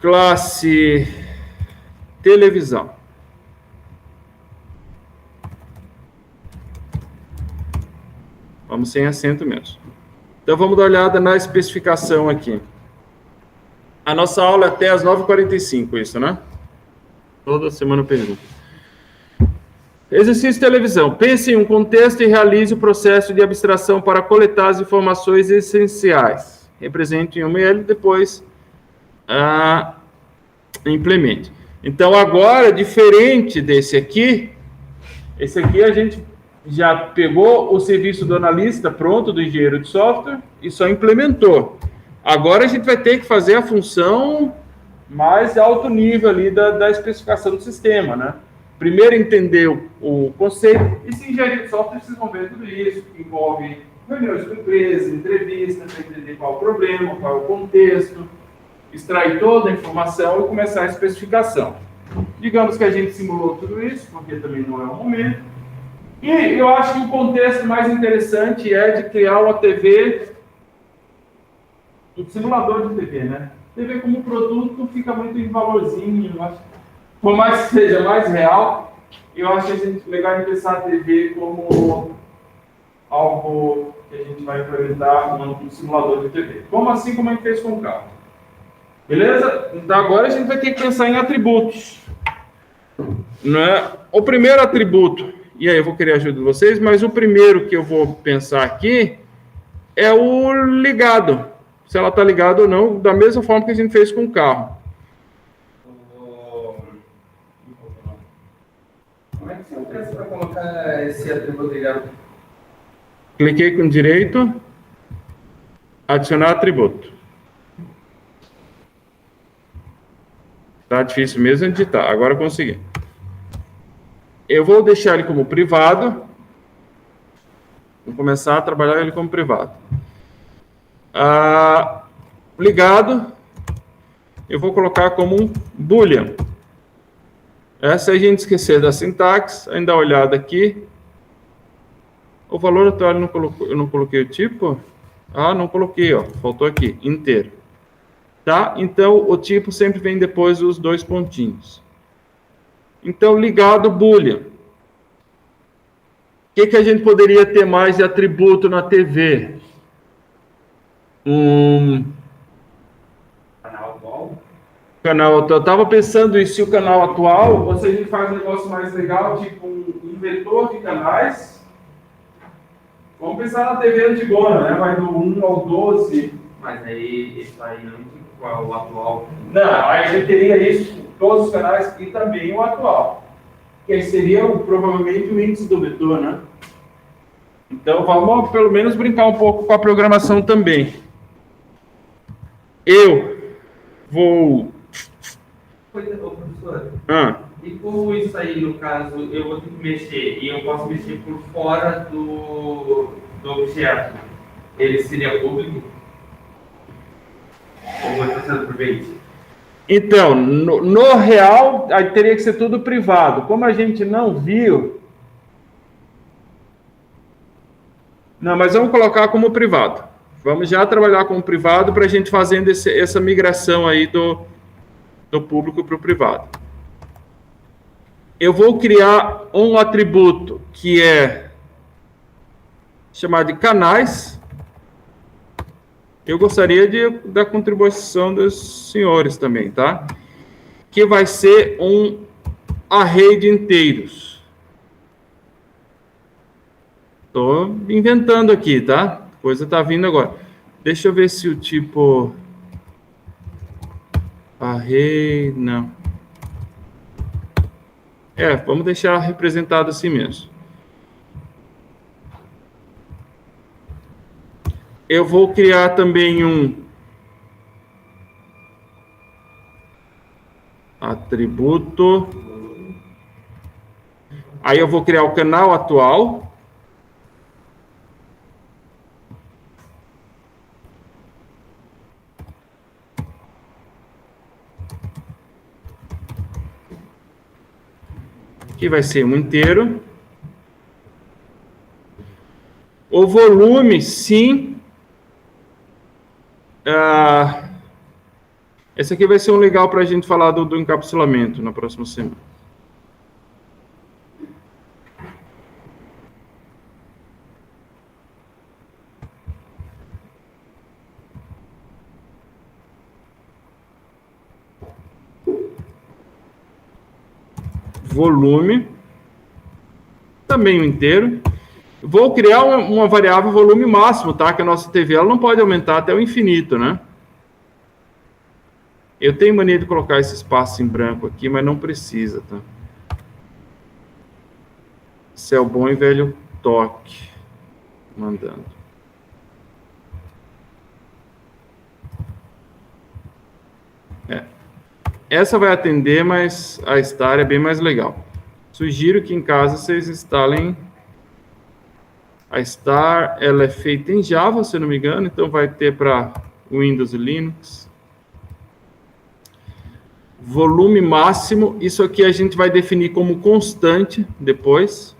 Classe televisão. Vamos sem acento mesmo. Então, vamos dar uma olhada na especificação aqui. A nossa aula é até às 9h45, isso, né? Toda semana eu pergunto. Exercício de televisão. Pense em um contexto e realize o processo de abstração para coletar as informações essenciais. Represente em UML, depois implemente. Então, agora, diferente desse aqui, esse aqui a gente já pegou o serviço do analista pronto, do engenheiro de software, e só implementou. Agora a gente vai ter que fazer a função mais alto nível ali da especificação do sistema, né? Primeiro entender o conceito, e se engenharia de software, vocês vão ver tudo isso, que envolve reuniões com empresas, entrevistas, para entender qual é o problema, qual é o contexto, extrair toda a informação e começar a especificação. Digamos que a gente simulou tudo isso, porque também não é o momento. E eu acho que o contexto mais interessante é de criar uma TV, um simulador de TV, né? TV como produto fica muito em valorzinho, eu acho. por mais que seja mais real, eu acho legal em pensar a TV como algo que a gente vai implementar no simulador de TV. Como assim como a gente fez com o carro. Beleza? Então agora a gente vai ter que pensar em atributos. Né? O primeiro atributo, e aí eu vou querer a ajuda de vocês, mas o primeiro que eu vou pensar aqui é o ligado. Se ela está ligada ou não, da mesma forma que a gente fez com o carro. Como é que você pensa para colocar esse atributo ligado? Cliquei com direito, adicionar atributo. Tá difícil mesmo de digitar, agora eu consegui. Eu vou deixar ele como privado. Vou começar a trabalhar ele como privado. Ligado, eu vou colocar como um boolean. Se a gente esquecer da sintaxe, ainda dá uma olhada aqui. O valor atual eu não coloquei o tipo. Não coloquei, ó, faltou aqui, inteiro. Tá? Então, o tipo sempre vem depois dos 2 pontinhos. Então, ligado boolean. O que a gente poderia ter mais de atributo na TV? Canal atual? Canal atual. Eu estava pensando em se o canal atual, ou se a gente faz um negócio mais legal, tipo um vetor de canais. Vamos pensar na TV antigona, né? Vai do 1 ao 12. Mas aí, isso aí não indica qual é o atual. Não, aí a gente teria isso, todos os canais e também o atual. Que aí seria provavelmente o índice do vetor, né? Então vamos pelo menos brincar um pouco com a programação também. Eu vou... Professor, Ah, e como isso aí, no caso, eu vou ter que mexer e eu posso mexer por fora do objeto, ele seria público? Ou vai estar sendo proveito? então, no real, aí teria que ser tudo privado. Como a gente não viu... Não, mas vamos colocar como privado. Vamos já trabalhar como privado para a gente fazendo essa migração aí do público para o privado. Eu vou criar um atributo que é chamado de canais. Eu gostaria da contribuição dos senhores também, tá? Que vai ser um array de inteiros. Estou inventando aqui, tá? A coisa está vindo agora. Deixa eu ver se o tipo... Array... Não. Vamos deixar representado assim mesmo. Eu vou criar também um atributo. Aí eu vou criar o canal atual. Que vai ser um inteiro. O volume, sim. Esse aqui vai ser um legal para a gente falar do encapsulamento na próxima semana. Volume, também o inteiro. Vou criar uma variável volume máximo, tá? Que a nossa TV ela não pode aumentar até o infinito, né? Eu tenho mania de colocar esse espaço em branco aqui, mas não precisa, tá? Esse é o bom e velho toque. Mandando. Essa vai atender, mas a Star é bem mais legal. Sugiro que em casa vocês instalem a Star. Ela é feita em Java, se eu não me engano, então vai ter para Windows e Linux. Volume máximo, isso aqui a gente vai definir como constante depois.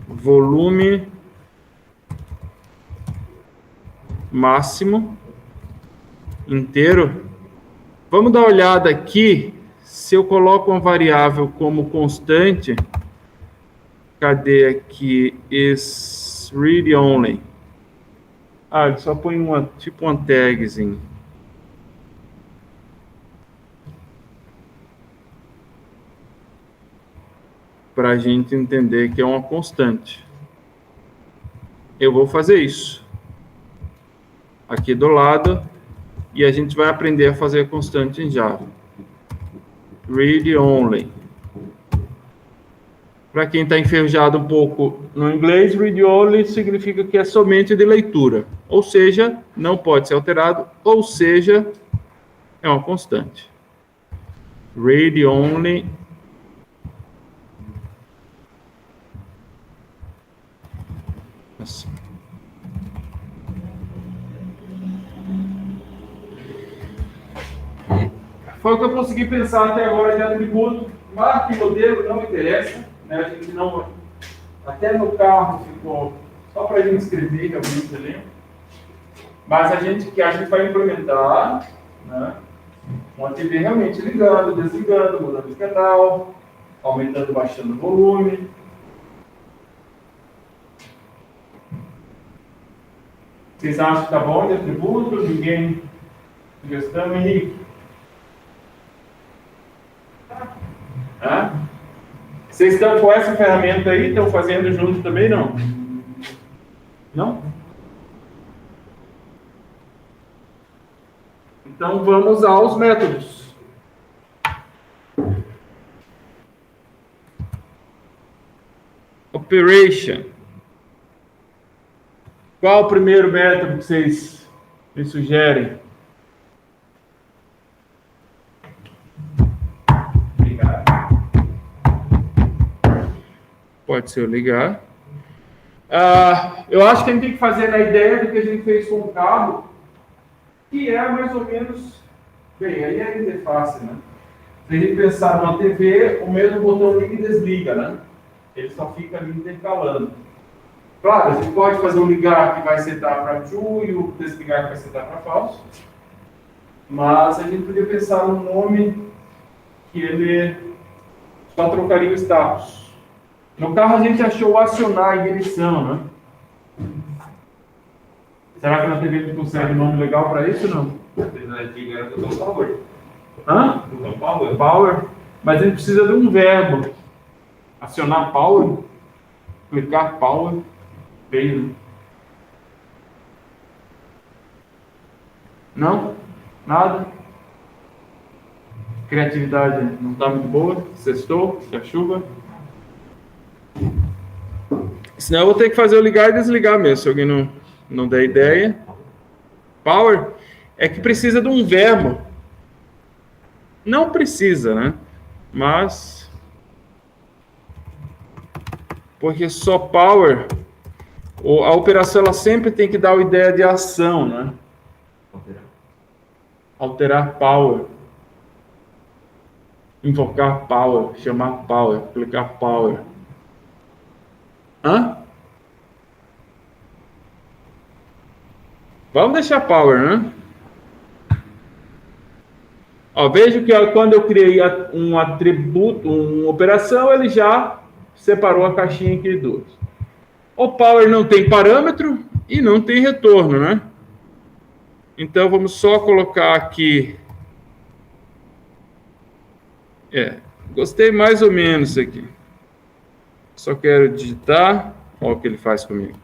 Volume máximo inteiro Vamos dar uma olhada aqui, se eu coloco uma variável como constante, cadê aqui, is read only. Ah, ele só põe tipo uma tagzinho. Para a gente entender que é uma constante. Eu vou fazer isso. Aqui do lado. E a gente vai aprender a fazer constante em Java. Read only. Para quem está enferrujado um pouco no inglês, read only significa que é somente de leitura. Ou seja, não pode ser alterado, ou seja, é uma constante. Read only. Assim. Foi o que eu consegui pensar até agora de atributo. Marca e modelo não interessa, né? A gente não. Até no carro ficou só para a gente escrever realmente ali. Mas a gente vai implementar, né? Uma TV realmente ligando, desligando, mudando de canal, aumentando, baixando o volume. Vocês acham que tá bom de atributo? Ninguém? Sugestão, Henrique? Vocês estão com essa ferramenta aí? Estão fazendo junto também, não? Não? Então vamos aos métodos. Operation. Qual o primeiro método que vocês me sugerem? Ligar. Pode ser o ligar. Eu acho que a gente tem que fazer na ideia do que a gente fez com o cabo, que é mais ou menos... Bem, aí a interface, né? Se a gente pensar numa TV, o mesmo botão liga e desliga, né? Ele só fica ali intercalando. Claro, a gente pode fazer um ligar que vai setar para true e o desligar que vai setar para false. Mas a gente podia pensar num nome que ele só trocaria o status. No carro a gente achou acionar em direção, né? Será que na TV a gente consegue um nome legal para isso ou não? Power. Hã? Power. Power. Mas a gente precisa de um verbo. Acionar power. Clicar power. Bem, né? Não? Nada? Criatividade não está muito boa? Sextou? Que a chuva? Senão eu vou ter que fazer o ligar e desligar mesmo, se alguém não der ideia. Power é que precisa de um verbo. Não precisa, né? Mas... porque só power... a operação ela sempre tem que dar a ideia de ação, né? Alterar power. Invocar power. Chamar power. Clicar power. Hã? Vamos deixar power, né? Ó, vejo que quando eu criei um atributo, uma operação, ele já separou a caixinha aqui de duas. O power não tem parâmetro e não tem retorno, né? Então vamos só colocar aqui. Gostei mais ou menos aqui. Só quero digitar. Olha o que ele faz comigo.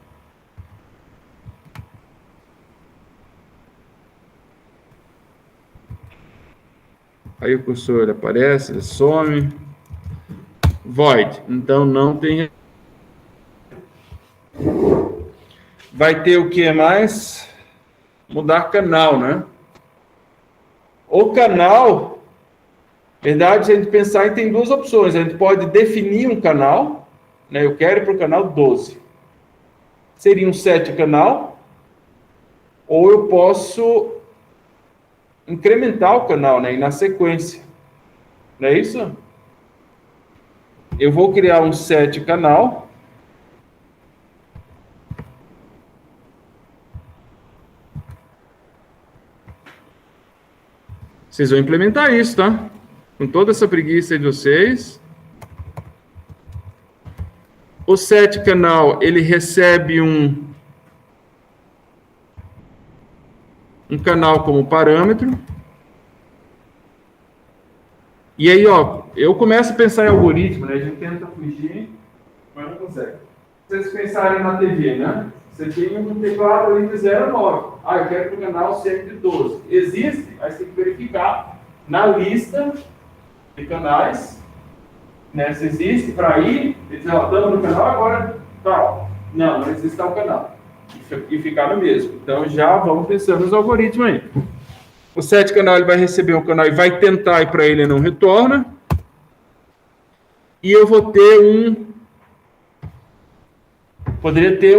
Aí o cursor ele aparece, ele some. Void. Então não tem. Vai ter o que mais? Mudar canal, né? O canal, na verdade, se a gente pensar, tem duas opções. A gente pode definir um canal, né? Eu quero ir para o canal 12. Seria um set canal. Ou eu posso incrementar o canal, né? E na sequência. Não é isso? Eu vou criar um set canal. Vocês vão implementar isso, tá? Com toda essa preguiça de vocês. O set canal, ele recebe um canal como parâmetro. E aí, ó, eu começo a pensar em algoritmo, né? A gente tenta fugir, mas não consegue. Se vocês pensarem na TV, né? Você tem um teclado ali de 0 a 9. Ah, eu quero que o canal seja de 12. Existe, aí você tem que verificar na lista de canais, né? Se existe para ir, dizer, ó, estamos no canal agora, tal. Não, não existe tal canal. E ficar no mesmo. Então já vamos pensando nos algoritmos aí. O set canal ele vai receber um canal e vai tentar ir para ele e não retorna. E eu vou ter poderia ter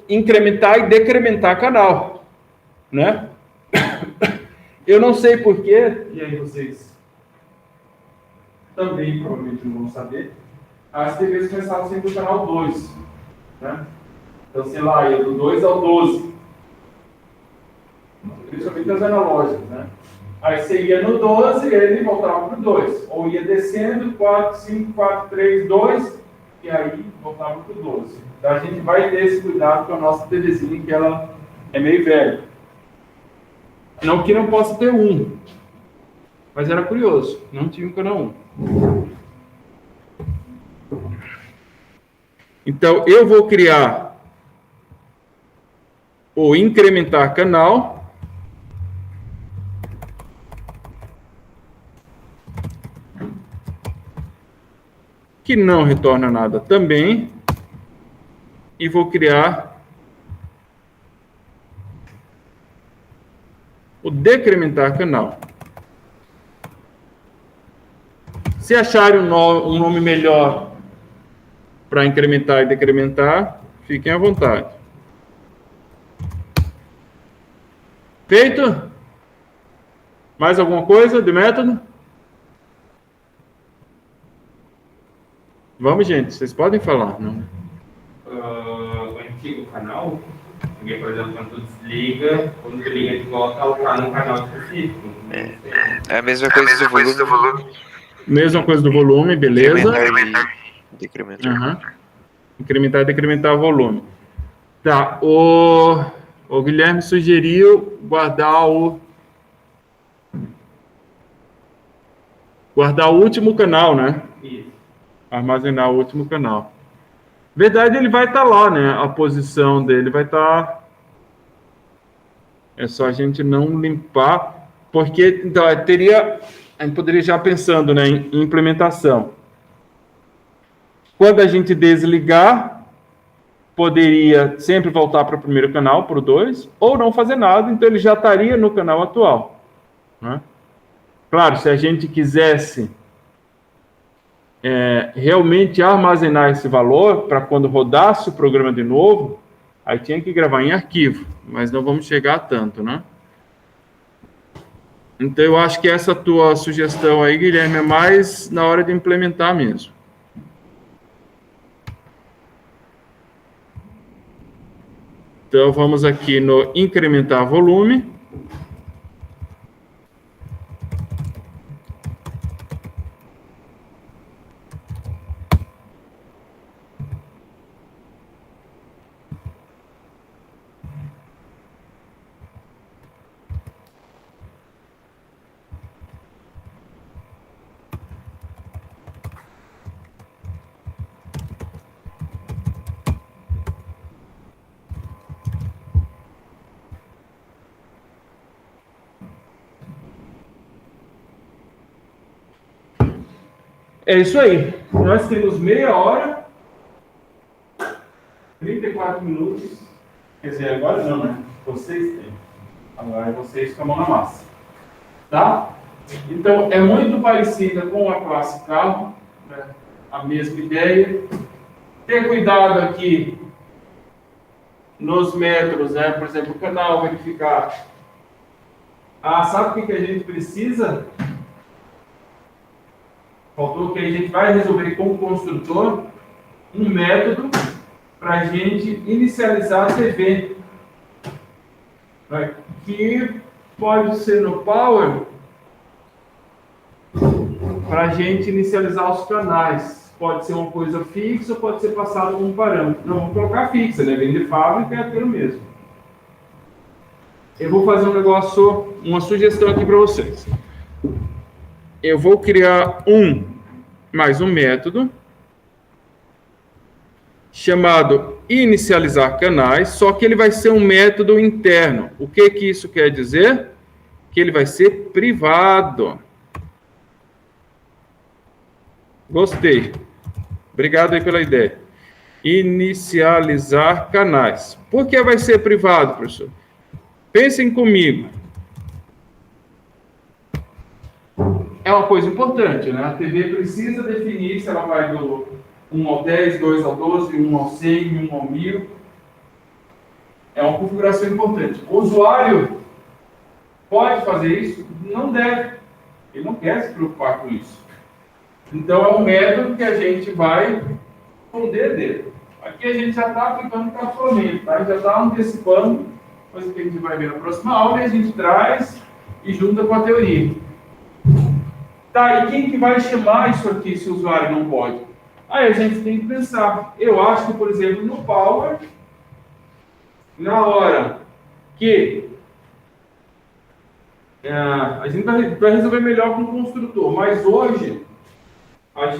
incrementar e decrementar canal, né? Eu não sei porquê, e aí vocês também provavelmente não vão saber, as TVs começaram sempre do canal 2, né? Então, sei lá, ia do 2 ao 12. Principalmente as analógicas, né? Aí você ia no 12 e ele voltava para o 2. Ou ia descendo, 4, 5, 4, 3, 2, e aí voltava para o 12. Então a gente vai ter esse cuidado com a nossa TVzinha, que ela é meio velha. Não que não possa ter um. Mas era curioso, não tinha um canal 1. Então eu vou criar ou incrementar canal. Que não retorna nada também. E vou criar o decrementar canal. Se acharem um nome melhor para incrementar e decrementar, fiquem à vontade. Feito? Mais alguma coisa de método? Vamos, gente, vocês podem falar, não? O antigo canal, porque, por exemplo, quando tu desliga, quando tu liga de volta, ela tá num canal específico. É a mesma coisa do volume. Mesma coisa do volume, beleza? Incrementar e decrementar. Uhum. Incrementar e decrementar o volume. Tá, o Guilherme sugeriu guardar o último canal, né? Isso. Armazenar o último canal. Verdade, ele vai estar lá, né? A posição dele vai estar... É só a gente não limpar, porque então, a gente poderia já pensando, né, em implementação. Quando a gente desligar, poderia sempre voltar para o primeiro canal, para o 2, ou não fazer nada, então ele já estaria no canal atual, né? Claro, se a gente quisesse realmente armazenar esse valor para quando rodasse o programa de novo, aí tinha que gravar em arquivo, mas não vamos chegar a tanto, né? Então eu acho que essa tua sugestão aí, Guilherme, é mais na hora de implementar mesmo. Então vamos aqui no incrementar volume. É isso aí. Nós temos meia hora, 34 minutos. Quer dizer, agora não, né? Vocês têm. Agora vocês com a mão na massa. Tá? Então, é muito parecida com a classe carro, né? A mesma ideia. Ter cuidado aqui nos métodos, né? Por exemplo, o canal verificar. Ah, sabe o que a gente precisa? Faltou que a gente vai resolver com o construtor um método para a gente inicializar a TV. Que pode ser no Power para a gente inicializar os canais. Pode ser uma coisa fixa ou pode ser passado como parâmetro. Não, vamos colocar fixa, né? Vem de fábrica é aquilo mesmo. Eu vou fazer um negócio, uma sugestão aqui para vocês. Eu vou criar mais um método chamado inicializar canais, só que ele vai ser um método interno. O que que isso quer dizer? Que ele vai ser privado. Gostei. Obrigado aí pela ideia. Inicializar canais. Por que vai ser privado, professor? Pensem comigo. É uma coisa importante, né? A TV precisa definir se ela vai do 1 ao 10, 2 ao 12, 1 ao 100, 1 ao 1000. É uma configuração importante. O usuário pode fazer isso? Não deve. Ele não quer se preocupar com isso. Então, é um método que a gente vai esconder dele. Aqui a gente já está aplicando encapsulamento, tá? Já está antecipando, coisa que a gente vai ver na próxima aula, e a gente traz e junta com a teoria. Tá, e quem que vai chamar isso aqui se o usuário não pode? Aí a gente tem que pensar. Eu acho que, por exemplo, no Power, na hora que a gente vai resolver melhor com o construtor, mas hoje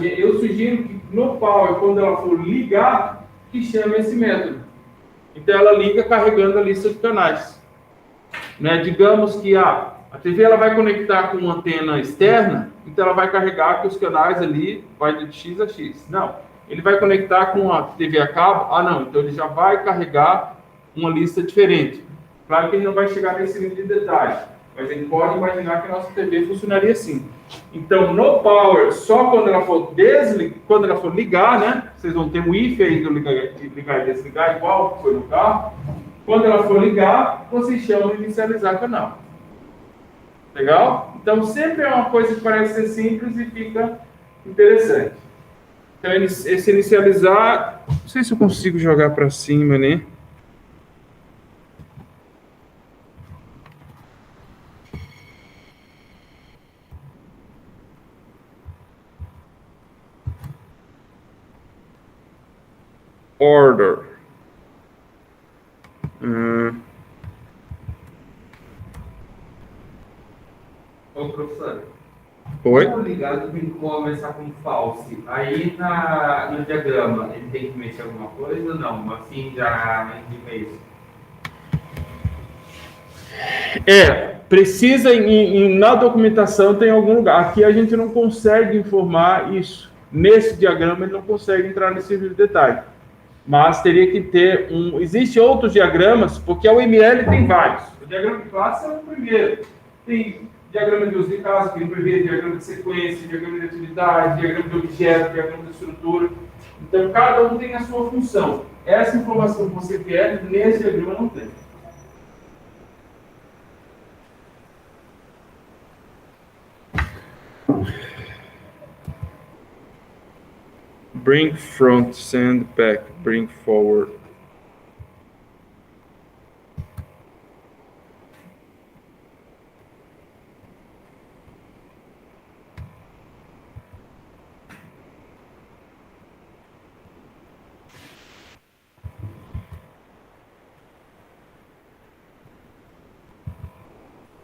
eu sugiro que no Power, quando ela for ligar, que chame esse método. Então ela liga carregando a lista de canais. Né? Digamos que a TV ela vai conectar com uma antena externa, então ela vai carregar que os canais ali vai de X a X. Não, ele vai conectar com a TV a cabo, não, então ele já vai carregar uma lista diferente. Claro que ele não vai chegar nesse nível de detalhe, mas ele pode imaginar que a nossa TV funcionaria assim. Então, no Power, só quando ela for quando ela for ligar, né? Vocês vão ter um if aí do ligar e desligar, igual que foi no carro. Quando ela for ligar, vocês chamam de inicializar canal. Legal? Então, sempre é uma coisa que parece ser simples e fica interessante. Então, esse inicializar, não sei se eu consigo jogar para cima, né? Order. Ô, professor. Oi? O ligado tem que começar com false. Aí no diagrama, ele tem que mexer alguma coisa ou não? Assim já indica isso. Precisa na documentação tem algum lugar. Aqui a gente não consegue informar isso. Nesse diagrama ele não consegue entrar nesse nível de detalhe. Mas teria que ter Existem outros diagramas, porque a UML tem vários. O diagrama de classe é o primeiro. Tem diagrama de uso de caso, que ele prevê diagrama de sequência, diagrama de atividade, diagrama de objeto, diagrama de estrutura. Então, cada um tem a sua função. Essa informação que você quer, nesse diagrama não tem. Bring front, send back, bring forward.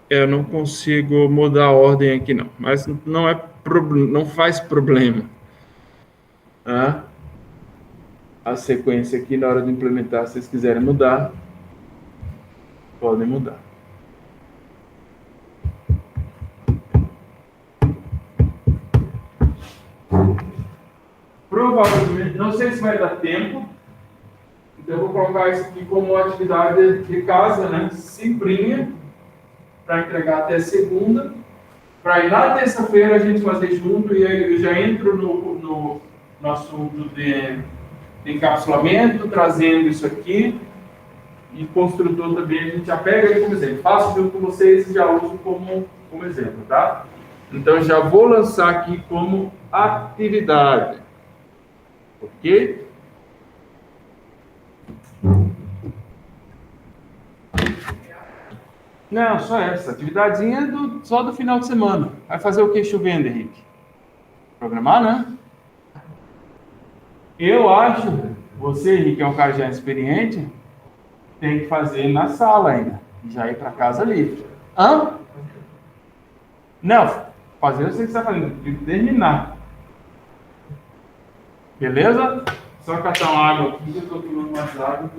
Eu não consigo mudar a ordem aqui não, mas não faz problema. A sequência aqui, na hora de implementar, se vocês quiserem mudar, podem mudar. Provavelmente, não sei se vai dar tempo, então eu vou colocar isso aqui como uma atividade de casa, né? Simplinha, para entregar até segunda, para ir na terça-feira a gente fazer junto, e aí eu já entro no assunto de encapsulamento, trazendo isso aqui, e construtor também a gente já pega ele como exemplo. Faço junto com vocês e já uso como exemplo, tá? Então já vou lançar aqui como atividade. Ok? Não, só essa. Atividadezinha só do final de semana. Vai fazer o que chovendo, Henrique? Programar, né? Eu acho, você, Henrique, é um cara já experiente, tem que fazer na sala ainda. E já ir para casa ali. Hã? Não, fazer eu sei o que você está fazendo, tem que terminar. Beleza? Só catar uma água aqui, que eu estou tomando mais água.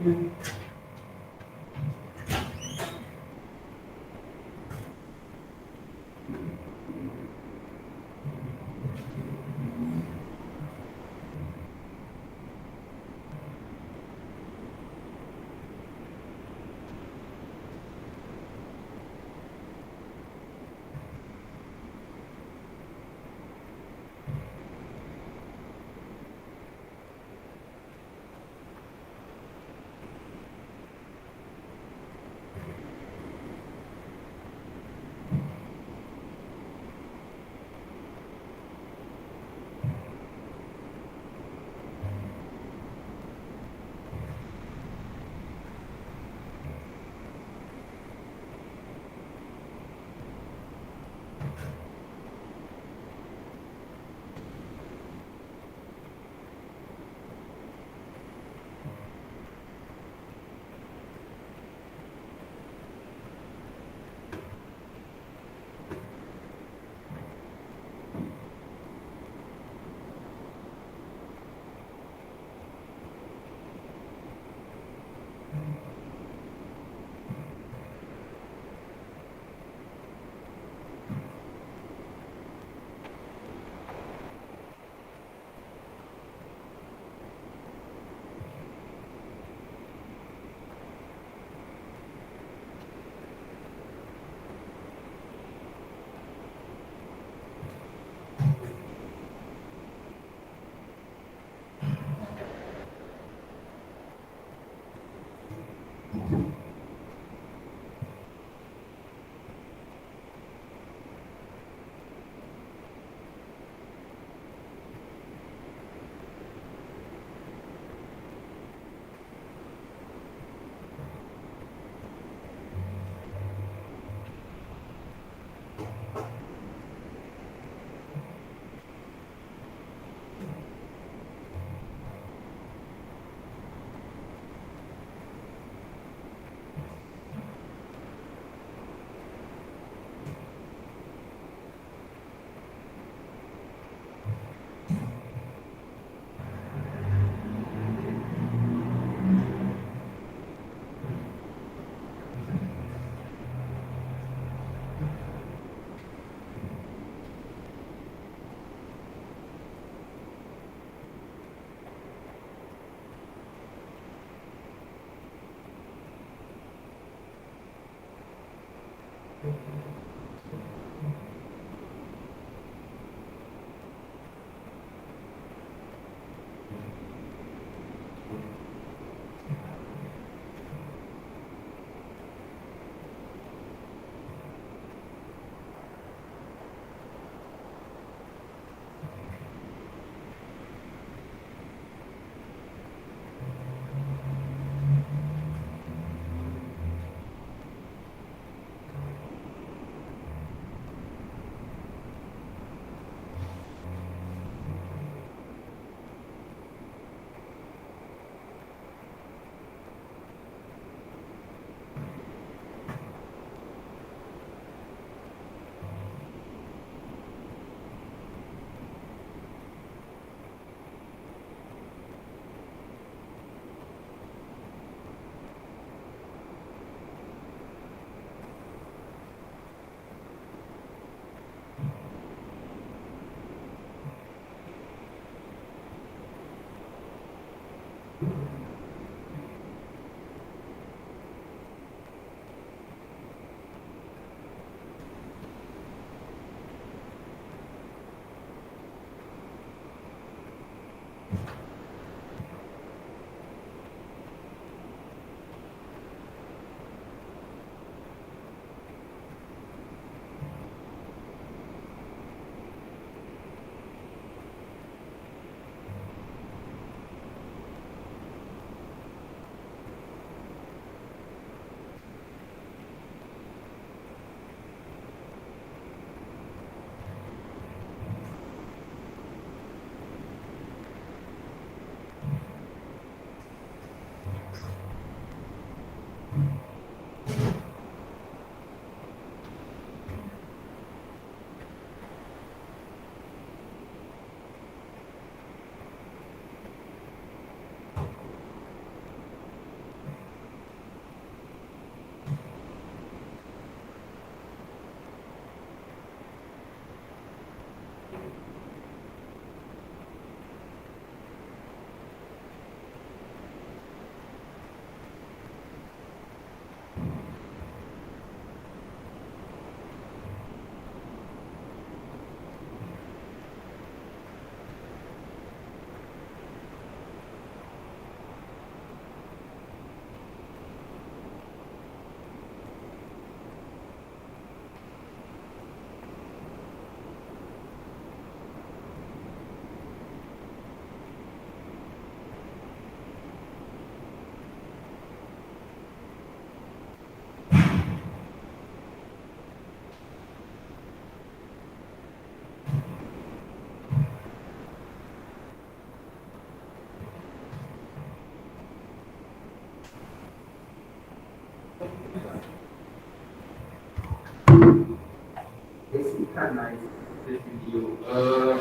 sentido.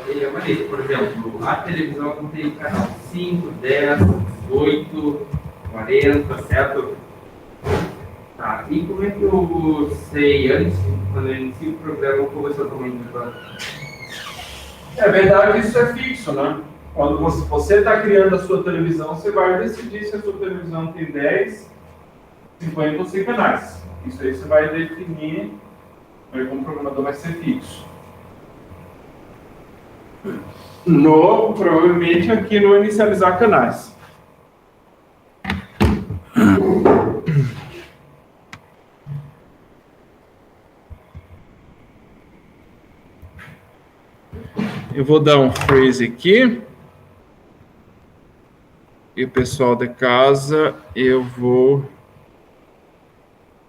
Ele é maneiro. Por exemplo, a televisão não tem canal 5, 10, 18, 40, certo? Tá, e como é que eu sei antes, quando eu inicio o programa, qual vai ser o tamanho do plano? É verdade, isso é fixo, né? Quando você está criando a sua televisão, você vai decidir se a sua televisão tem 10, 50 ou 100 canais. Isso aí você vai definir, aí como programador vai ser fixo. Provavelmente aqui no inicializar canais. Eu vou dar um freeze aqui. E o pessoal de casa, eu vou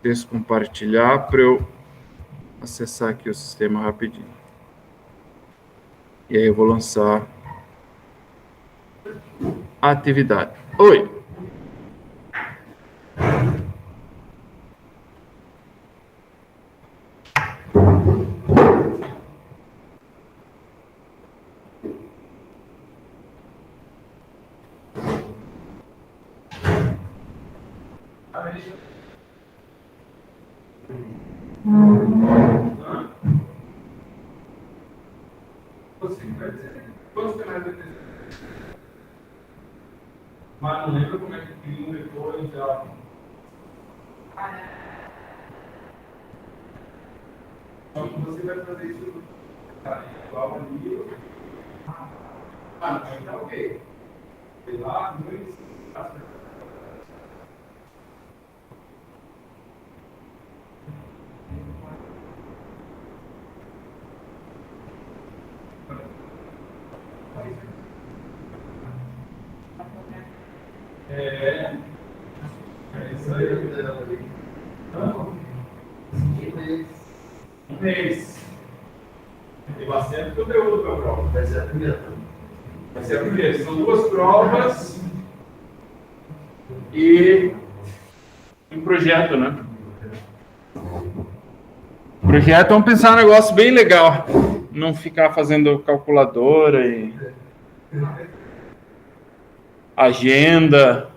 descompartilhar para eu acessar aqui o sistema rapidinho. E aí eu vou lançar a atividade. Oi! Quantos canais vai ter? Mas não lembro como é que cria um depois já. Então você vai fazer isso igual ali. Não, então ok. Sei lá, dois. É isso aí. Um mês. Tem bastante conteúdo para a prova. Vai ser a primeira. Vai ser a primeira. São duas provas e um projeto, né? Projeto, vamos pensar um negócio bem legal. Não ficar fazendo calculadora e agenda.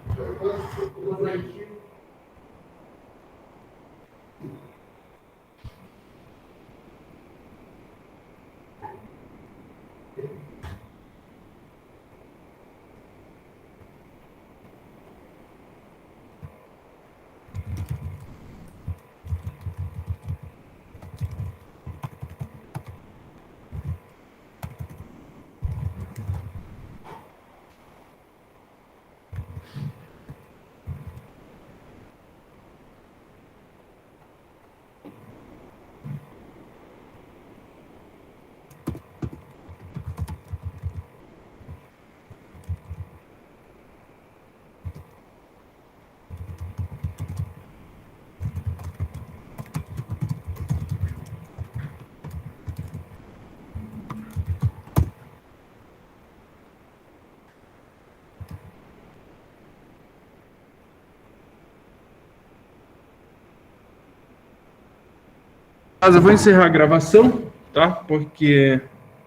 Mas eu vou encerrar a gravação, tá? Porque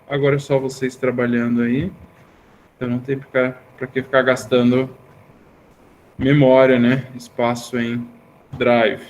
agora é só vocês trabalhando aí. Então não tem para que ficar gastando memória, né? Espaço em Drive.